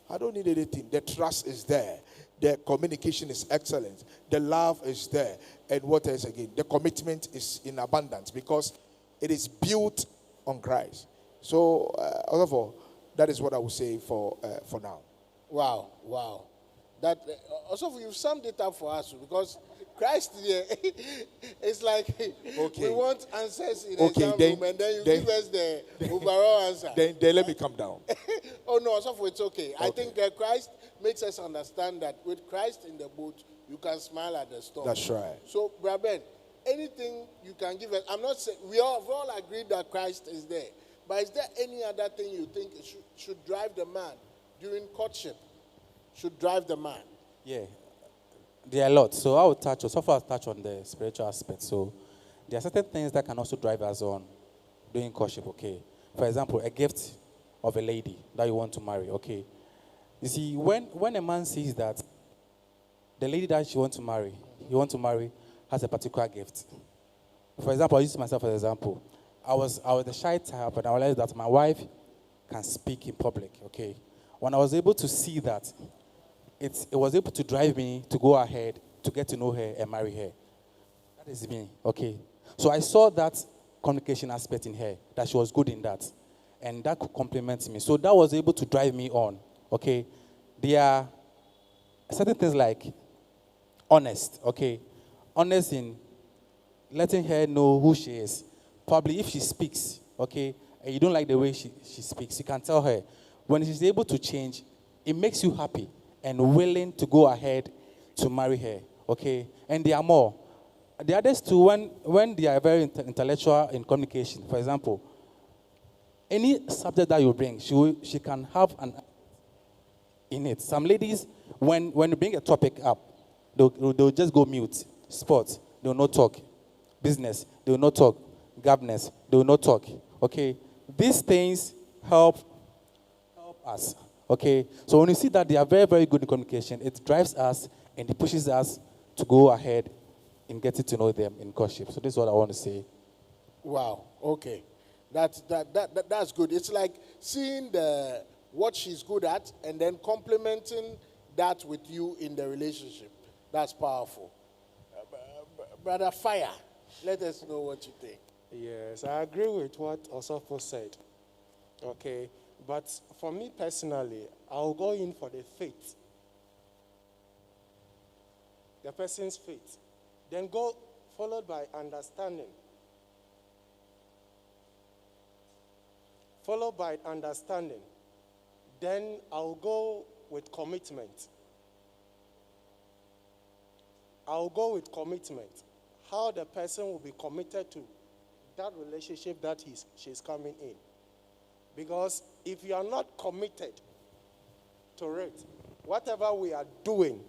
I don't need anything. The trust is there. The communication is excellent. The love is there. And what else again? The commitment is in abundance because it is built on Christ. So, therefore, that is what I would say for now. Wow. That also you've summed it up for us because Christ here it's like we want answers in exam room and then you give us the overall answer. Then let me come down. Oh no, also it's okay. I think Christ makes us understand that with Christ in the boat, you can smile at the storm. That's right. So, Brother Ben, anything you can give us? I'm not saying we all agreed that Christ is there, but is there any other thing you think should drive the man during courtship? Should drive the man? Yeah, there are a lot. So I will touch on the spiritual aspect. So there are certain things that can also drive us on doing courtship. Okay, for example, a gift of a lady that you want to marry. Okay, you see, when a man sees that the lady that you want to marry has a particular gift. For example, I use myself as an example. I was the shy type, and I realized that my wife can speak in public. Okay, when I was able to see that, it was able to drive me to go ahead to get to know her and marry her. That is me. Okay, so I saw that communication aspect in her, that she was good in that, and that could complement me. So that was able to drive me on. Okay, there are certain things like honest. Okay, honest in letting her know who she is. Probably if she speaks, okay, and you don't like the way she speaks, you can tell her. When she's able to change, it makes you happy and willing to go ahead to marry her, okay? And there are more. The others too, when they are very intellectual in communication, for example, any subject that you bring, she can have an in it. Some ladies, when you bring a topic up, they'll just go mute. Sports, they will not talk. Business, they will not talk. Governance, they will not talk. Okay? These things help us. Okay? So when you see that they are very, very good in communication, it drives us and it pushes us to go ahead in getting to know them in courtship. So this is what I want to say. Wow. Okay. That's good. It's like seeing what she's good at and then complementing that with you in the relationship. That's powerful. Brother Fire, let us know what you think. Yes, I agree with what Osofo said. Okay, but for me personally, I'll go in for the faith. The person's faith. Then go followed by understanding. Followed by understanding. Then I'll go with commitment. I'll go with commitment. How the person will be committed to that relationship that she's coming in. Because if you are not committed to it, whatever we are doing,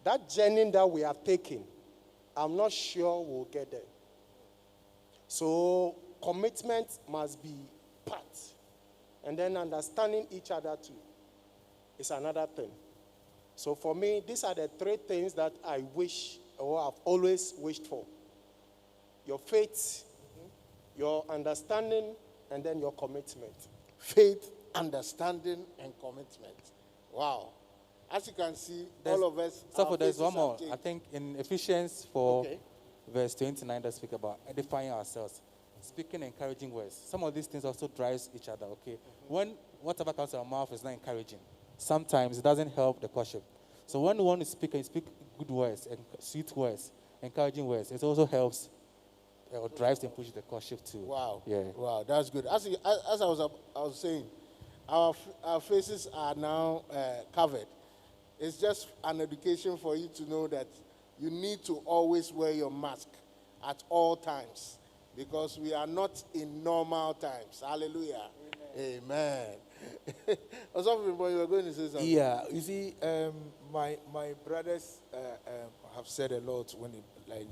that journey that we are taking, I'm not sure we'll get there. So commitment must be part. And then understanding each other too is another thing. So for me, these are the three things that I wish or I've always wished for. Your faith, your understanding, and then your commitment. Faith, understanding, and commitment. Wow. As you can see, There's- all of us. So our there's faces one more. have changed. I think in Ephesians 4, Okay. verse 29, that speak about edifying ourselves, speaking encouraging words. Some of these things also drives each other. Okay, when whatever comes to our mouth is not encouraging, sometimes it doesn't help the worship. So when we want to speak and speak good words and sweet words, encouraging words, it also helps or drives and pushes the worship too. Wow. Yeah. Wow, that's good. As I was saying, our faces are now covered. It's just an education for you to know that you need to always wear your mask at all times because we are not in normal times. Hallelujah. Amen. Also, you were going to say something. Yeah, you see, my brothers have said a lot when it, like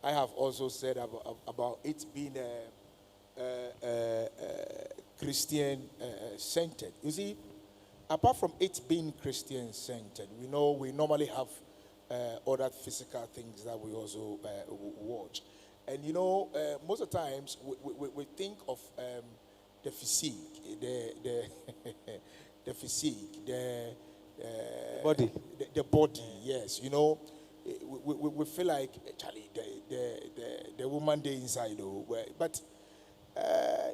I have also said about it being Christian centered. You see, apart from it being Christian centered, we know we normally have other physical things that we also watch, and you know, most of the times we think of the physique, the the physique, Body. the body. Yes, you know, we feel like Charlie, the woman there inside, though, but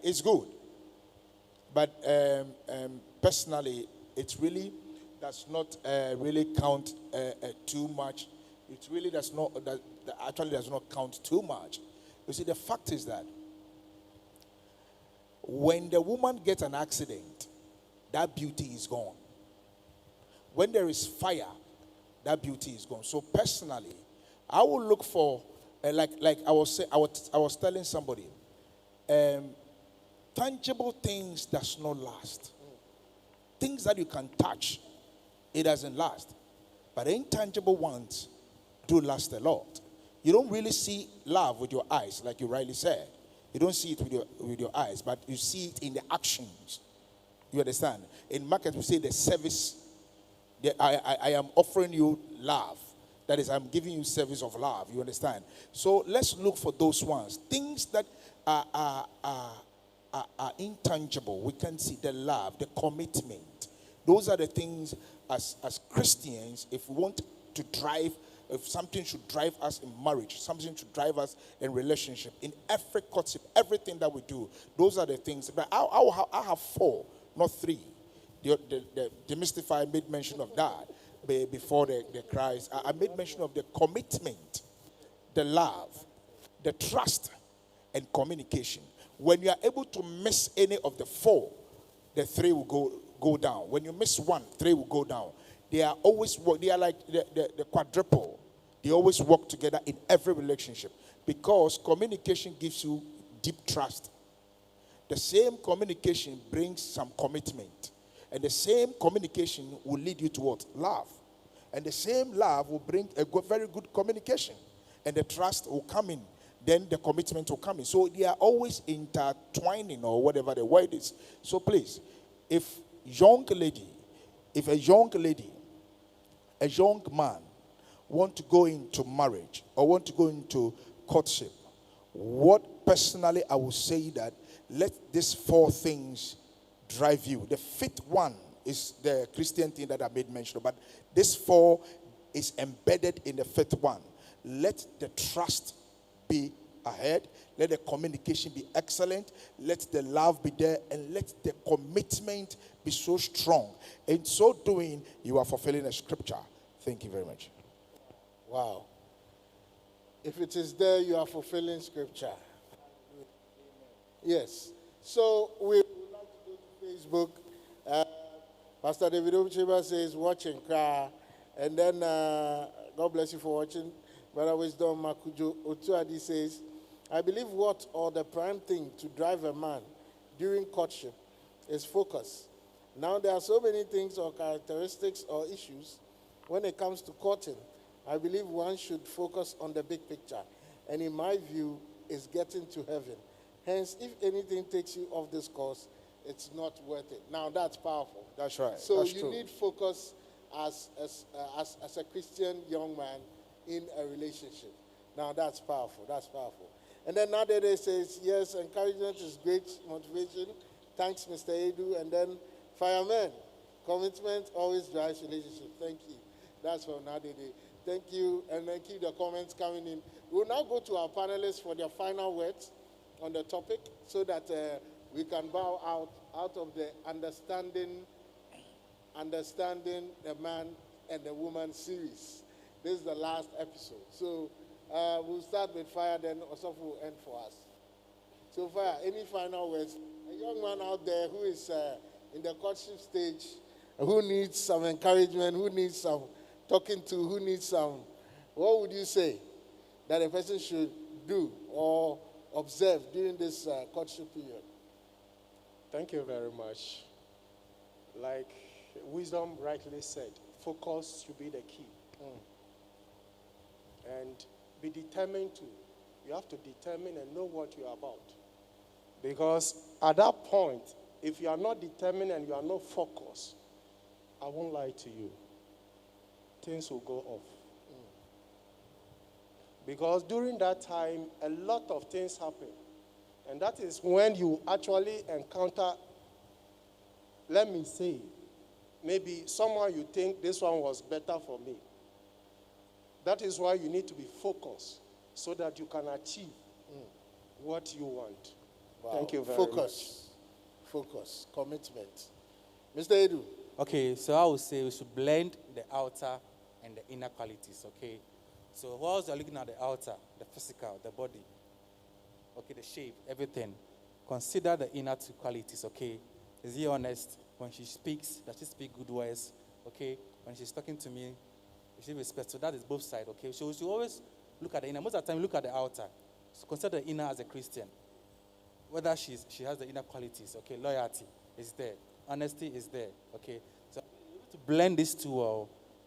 it's good. But personally, it really does not really count too much. It really does not. That actually does not count too much. You see, the fact is that when the woman gets an accident, that beauty is gone. When there is fire, that beauty is gone. So personally, I will look for like I was telling somebody, tangible things does not last. Things that you can touch, it doesn't last. But intangible ones do last a lot. You don't really see love with your eyes, like you rightly said. You don't see it with your eyes, but you see it in the actions. You understand? In market, we say the service. I am offering you love. That is, I'm giving you service of love. You understand? So let's look for those ones. Things that are intangible. We can see the love, the commitment. Those are the things as Christians, if we want to drive, if something should drive us in marriage, something should drive us in relationship, in every courtship, everything that we do, those are the things. But I have 4, not 3. The demystify made mention of that before the Christ. I made mention of the commitment, the love, the trust, and communication. When you are able to miss any of the 4, the 3 will go down. When you miss 1, 3 will go down. They are always they are like the quadruple. They always work together in every relationship because communication gives you deep trust. The same communication brings some commitment. And the same communication will lead you to what? Love. And the same love will bring a very good communication. And the trust will come in. Then the commitment will come in. So they are always intertwining or whatever the word is. So please, if a young man want to go into marriage or want to go into courtship, what personally I will say that let these 4 things drive you. The 5th one is the Christian thing that I made mention of, but this 4 is embedded in the 5th one. Let the trust be ahead. Let the communication be excellent. Let the love be there, and let the commitment be so strong. In so doing, you are fulfilling a scripture. Thank you very much. Wow. If it is there, you are fulfilling scripture. Yes. So we would like to go to Facebook. Pastor David Obicheba says, watching cry. And then, God bless you for watching. Brother Wisdom Makujo Otuadi says, I believe what or the prime thing to drive a man during courtship is focus. Now there are so many things or characteristics or issues when it comes to courting. I believe one should focus on the big picture. And in my view, is getting to heaven. Hence, if anything takes you off this course, it's not worth it. Now that's powerful. That's right. So That's you true. need focus as a Christian young man in a relationship. Now that's powerful. That's powerful. And then nowadays says, yes, encouragement is great motivation. Thanks, Mr. Edu. And then fireman, Commitment always drives relationship. Thank you. That's from Nadede. Thank you. And then keep the comments coming in. We'll now go to our panelists for their final words on the topic so that we can bow out of the understanding the man and the woman series. This is the last episode. So we'll start with Fire, then Osofo will end for us. So Fire, any final words? A young man out there who is in the courtship stage, who needs some encouragement, who needs some talking to, who needs some, what would you say that a person should do or observe during this courtship period? Thank you very much. Like Wisdom rightly said, focus should be the key. And be determined to. You have to determine and know what you are about. Because at that point, if you are not determined and you are not focused, I won't lie to you, things will go off. Because during that time, a lot of things happen. And that is when you actually encounter, let me say, maybe someone you think this one was better for me. That is why you need to be focused so that you can achieve what you want. Wow. Thank you very much. Focus. Commitment. Mr. Edu. Okay, so I would say we should blend the outer and the inner qualities, okay? So whilst you're looking at the outer, the physical, the body, okay, the shape, everything, consider the inner two qualities, okay? Is he honest? When she speaks, does she speak good words? Okay? When she's talking to me, is she respectful? So that is both sides, okay? So we should always look at the inner. Most of the time, look at the outer. So consider the inner as a Christian. Whether she has the inner qualities, okay? Loyalty is there. Honesty is there, okay? So to blend these two,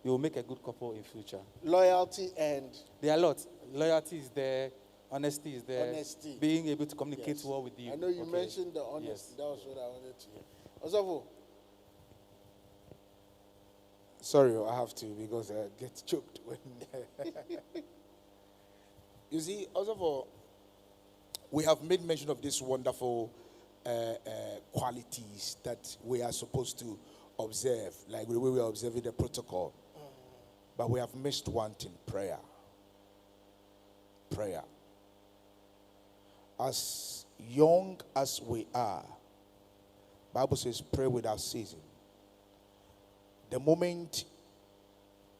you will make a good couple in future. Loyalty and? There are lots. Loyalty is there. Honesty is there. Honesty. Being able to communicate well with you. I know you mentioned the honesty. Yes. That was what I wanted to hear. Osofo. Sorry, I have to because I get choked when. You see, also we have made mention of these wonderful qualities that we are supposed to observe, like the way we are observing the protocol. But we have missed one thing: prayer. Prayer. As young as we are, Bible says, pray without ceasing. The moment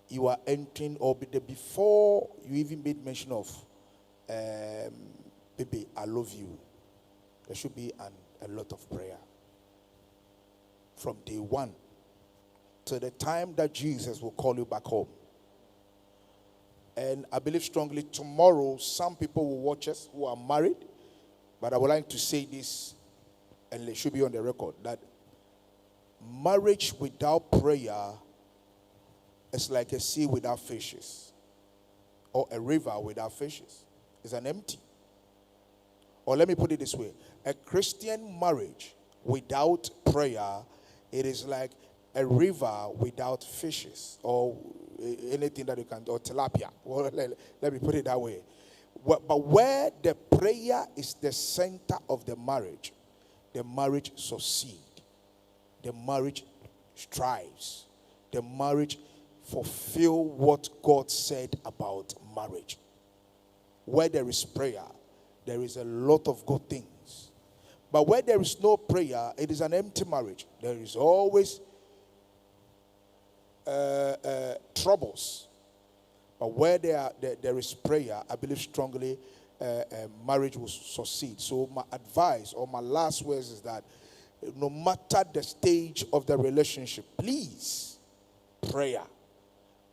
you are entering, or before you even made mention of, baby, I love you, there should be a lot of prayer. From day one to the time that Jesus will call you back home. And I believe strongly tomorrow, some people will watch us who are married, but I would like to say this, and it should be on the record, that marriage without prayer is like a sea without fishes, or a river without fishes. It's an empty. Or let me put it this way: a Christian marriage without prayer, it is like a river without fishes, or anything that you can, or tilapia. Well, let me put it that way. But where the prayer is the center of the marriage succeeds. The marriage strives. The marriage fulfill what God said about marriage. Where there is prayer, there is a lot of good things. But where there is no prayer, it is an empty marriage. There is always troubles. But where there is prayer, I believe strongly marriage will succeed. So my advice or my last words is that no matter the stage of the relationship, please, prayer.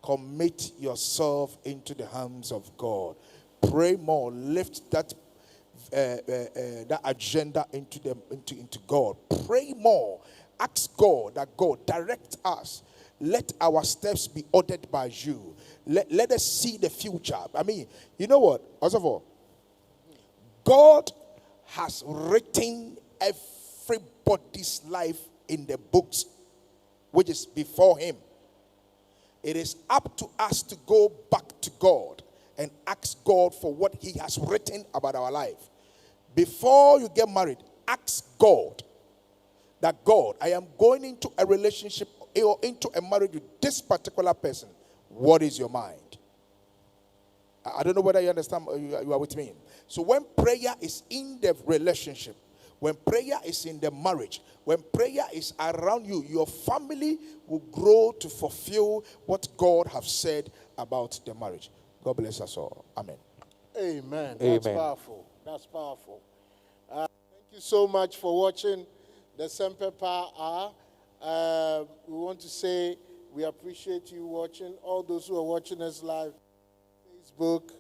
Commit yourself into the hands of God. Pray more. Lift that agenda into God. Pray more. Ask God that God direct us. Let our steps be ordered by you. Let us see the future. I mean, you know what? First of all, God has written everybody's life in the books which is before him. It is up to us to go back to God and ask God for what he has written about our life. Before you get married, ask God that, God, I am going into a relationship into a marriage with this particular person, what is your mind? I don't know whether you understand, you are with me. So when prayer is in the relationship, when prayer is in the marriage, when prayer is around you, your family will grow to fulfill what God has said about the marriage. God bless us all. Amen. Amen. That's Amen. powerful. That's powerful. Thank you so much for watching the Semper Power Hour. We want to say we appreciate you watching. All those who are watching us live on Facebook,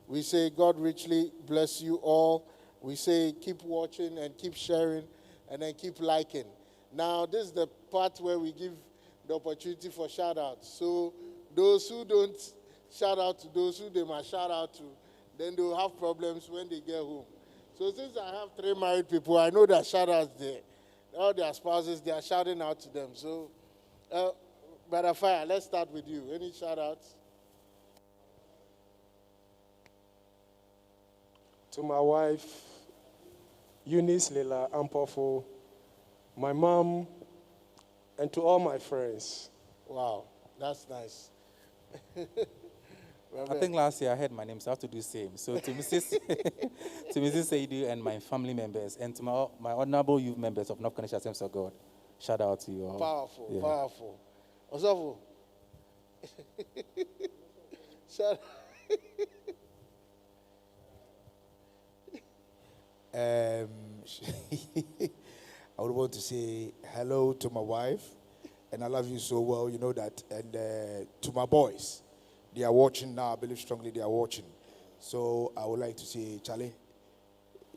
we say God richly bless you all. We say keep watching and keep sharing and then keep liking. Now, this is the part where we give the opportunity for shout-outs. So those who don't shout out to those who they must shout out to, then they will have problems when they get home. So since I have 3 married people, I know that shout-outs there. All their spouses, they are shouting out to them. So, Brother Fire, let's start with you. Any shout-outs? To my wife, Eunice Leila Ampofo, my mom, and to all my friends. Wow, that's nice. I think last year I had my name, so I have to do the same. So to Mrs. to Mrs. Saidu and my family members, and to my honorable youth members of North Canada Assembly of God, shout out to you all. Powerful, Yeah. powerful. Osofo. Shout I would want to say hello to my wife, and I love you so well, you know that. And to my boys, they are watching now. I believe strongly they are watching. So I would like to say, Charlie,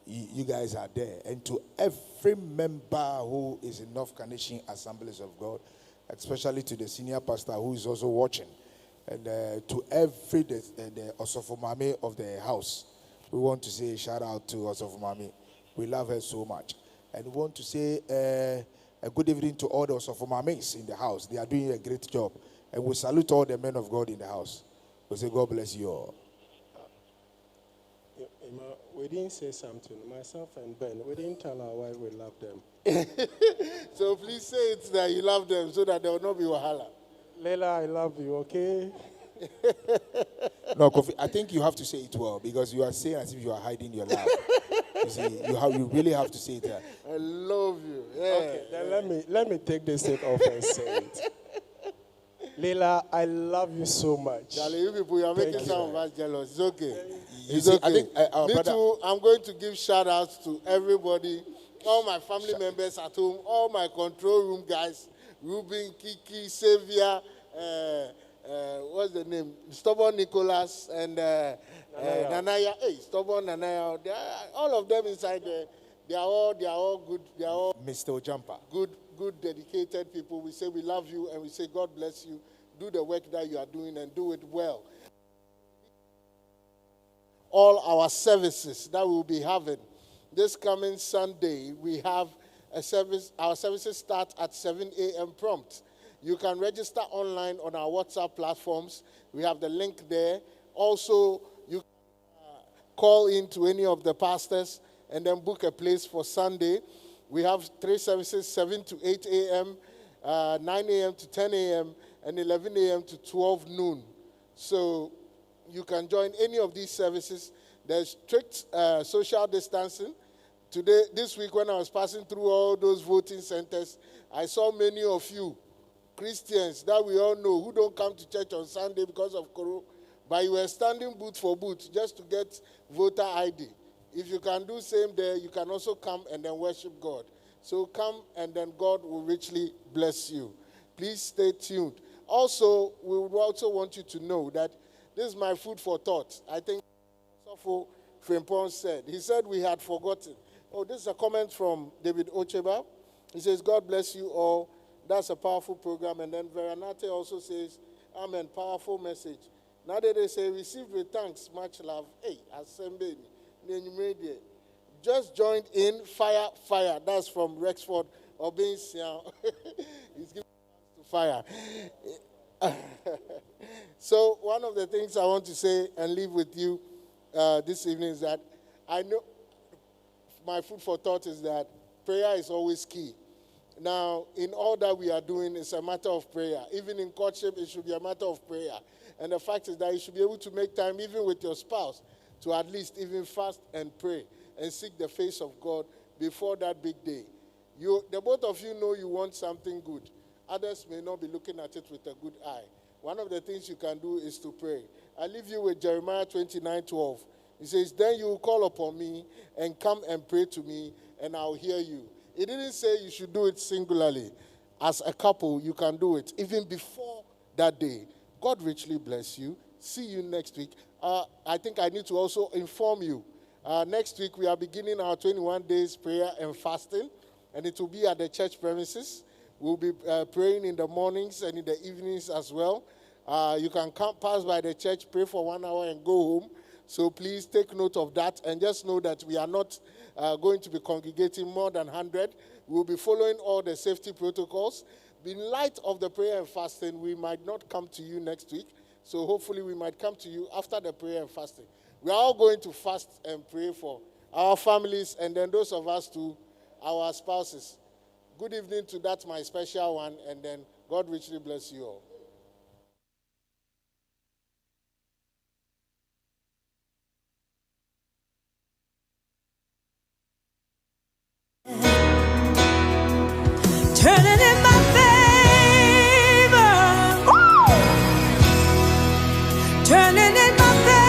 you guys are there. And to every member who is in North Canadian Assemblies of God, especially to the senior pastor who is also watching, and to every the Osofo Mame of the house. We want to say shout out to Osofo Mame. We love her so much. And we want to say a good evening to all the Osofo Mames in the house. They are doing a great job. And we salute all the men of God in the house. We say God bless you all. We didn't say something. Myself and Ben, we didn't tell our wife we love them. So please say it that you love them so that there will not be wahala. Leila, I love you, okay? No, Kofi, I think you have to say it well because you are saying as if you are hiding your love. You see, you really have to say it. I love you. Yeah. Okay, then let me take this thing off and say it. Leila, I love you so much. Charlie, you people, you are making Thank some of us jealous. It's okay. You It's see, okay. I think our Me brother- too, I'm going to give shout outs to everybody, all my family members at home, all my control room guys, Ruben, Kiki, Xavier, what's the name? Stubborn Nicholas and Nanaya. Hey, Stubborn Nanaya. All of them inside there. They are all good. They are all Mr. Ojampa. good, dedicated people. We say we love you and we say God bless you. Do the work that you are doing and do it well. All our services that we'll be having this coming Sunday, we have a service. Our services start at 7 a.m. prompt. You can register online on our WhatsApp platforms. We have the link there. Also, you can call in to any of the pastors and then book a place for Sunday. We have 3 services, 7 to 8 a.m., 9 a.m. to 10 a.m., and 11 a.m. to 12 noon. So you can join any of these services. There's strict social distancing. This week when I was passing through all those voting centers, I saw many of you, Christians that we all know, who don't come to church on Sunday because of Corona, but you were standing booth for booth just to get voter ID. If you can do same there, you can also come and then worship God. So come and then God will richly bless you. Please stay tuned. Also, we would also want you to know that this is my food for thought. I think Sofo Frimpong said. He said we had forgotten. Oh, this is a comment from David Ocheba. He says, God bless you all. That's a powerful program. And then Veranate also says, amen, powerful message. Now that they say, received with thanks, much love. Hey, assembly. Just joined in, fire. That's from Rexford, Obin Sian. He's giving thanks to fire. So one of the things I want to say and leave with you this evening is that I know my food for thought is that prayer is always key. Now, in all that we are doing, it's a matter of prayer. Even in courtship, it should be a matter of prayer. And the fact is that you should be able to make time, even with your spouse, to at least even fast and pray and seek the face of God before that big day. The both of you know you want something good. Others may not be looking at it with a good eye. One of the things you can do is to pray. I leave you with Jeremiah 29:12. He says, then you will call upon me and come and pray to me, and I'll hear you. It didn't say you should do it singularly. As a couple, you can do it even before that day. God richly bless you. See you next week. I think I need to also inform you. Next week, we are beginning our 21 days prayer and fasting, and it will be at the church premises. We'll be praying in the mornings and in the evenings as well. You can pass by the church, pray for 1 hour, and go home. So please take note of that, and just know that we are not going to be congregating more than 100. We'll be following all the safety protocols. In light of the prayer and fasting, we might not come to you next week. So hopefully we might come to you after the prayer and fasting. We are all going to fast and pray for our families, and then those of us to our spouses. Good evening to that, my special one, and then God richly bless you all. Turning in my favor. Woo! Turning in my favor.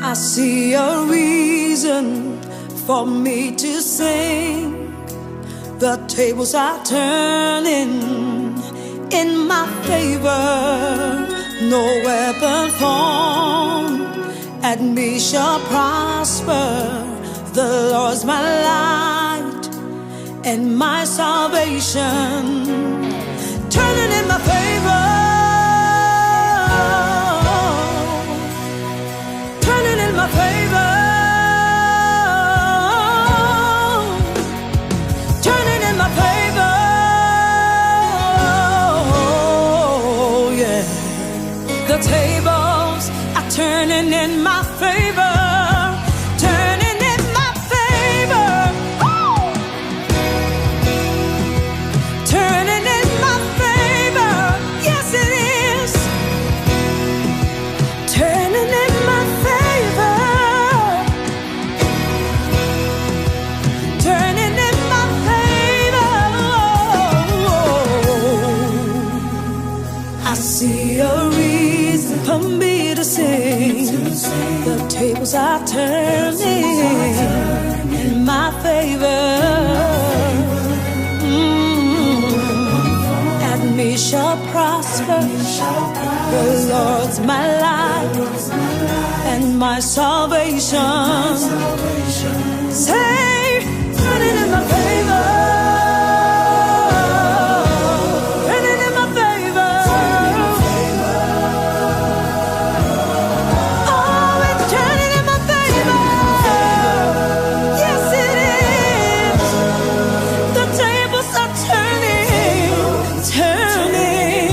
I see a reason for me to sing. The tables are turning in my favor. No weapon formed at me shall prosper. The Lord's my light and my salvation, turning in my favor, turning in my favor, turning in my favor. Oh, yeah. The tables are turning in my favor, turning in my favor. Woo! Turning in my favor. Yes, it is. Turning in my favor. Turning in my favor. I see a reason for me to sing. The tables are turning in my favor. And me shall prosper. The Lord's my light and my salvation. Say, turning in my favor.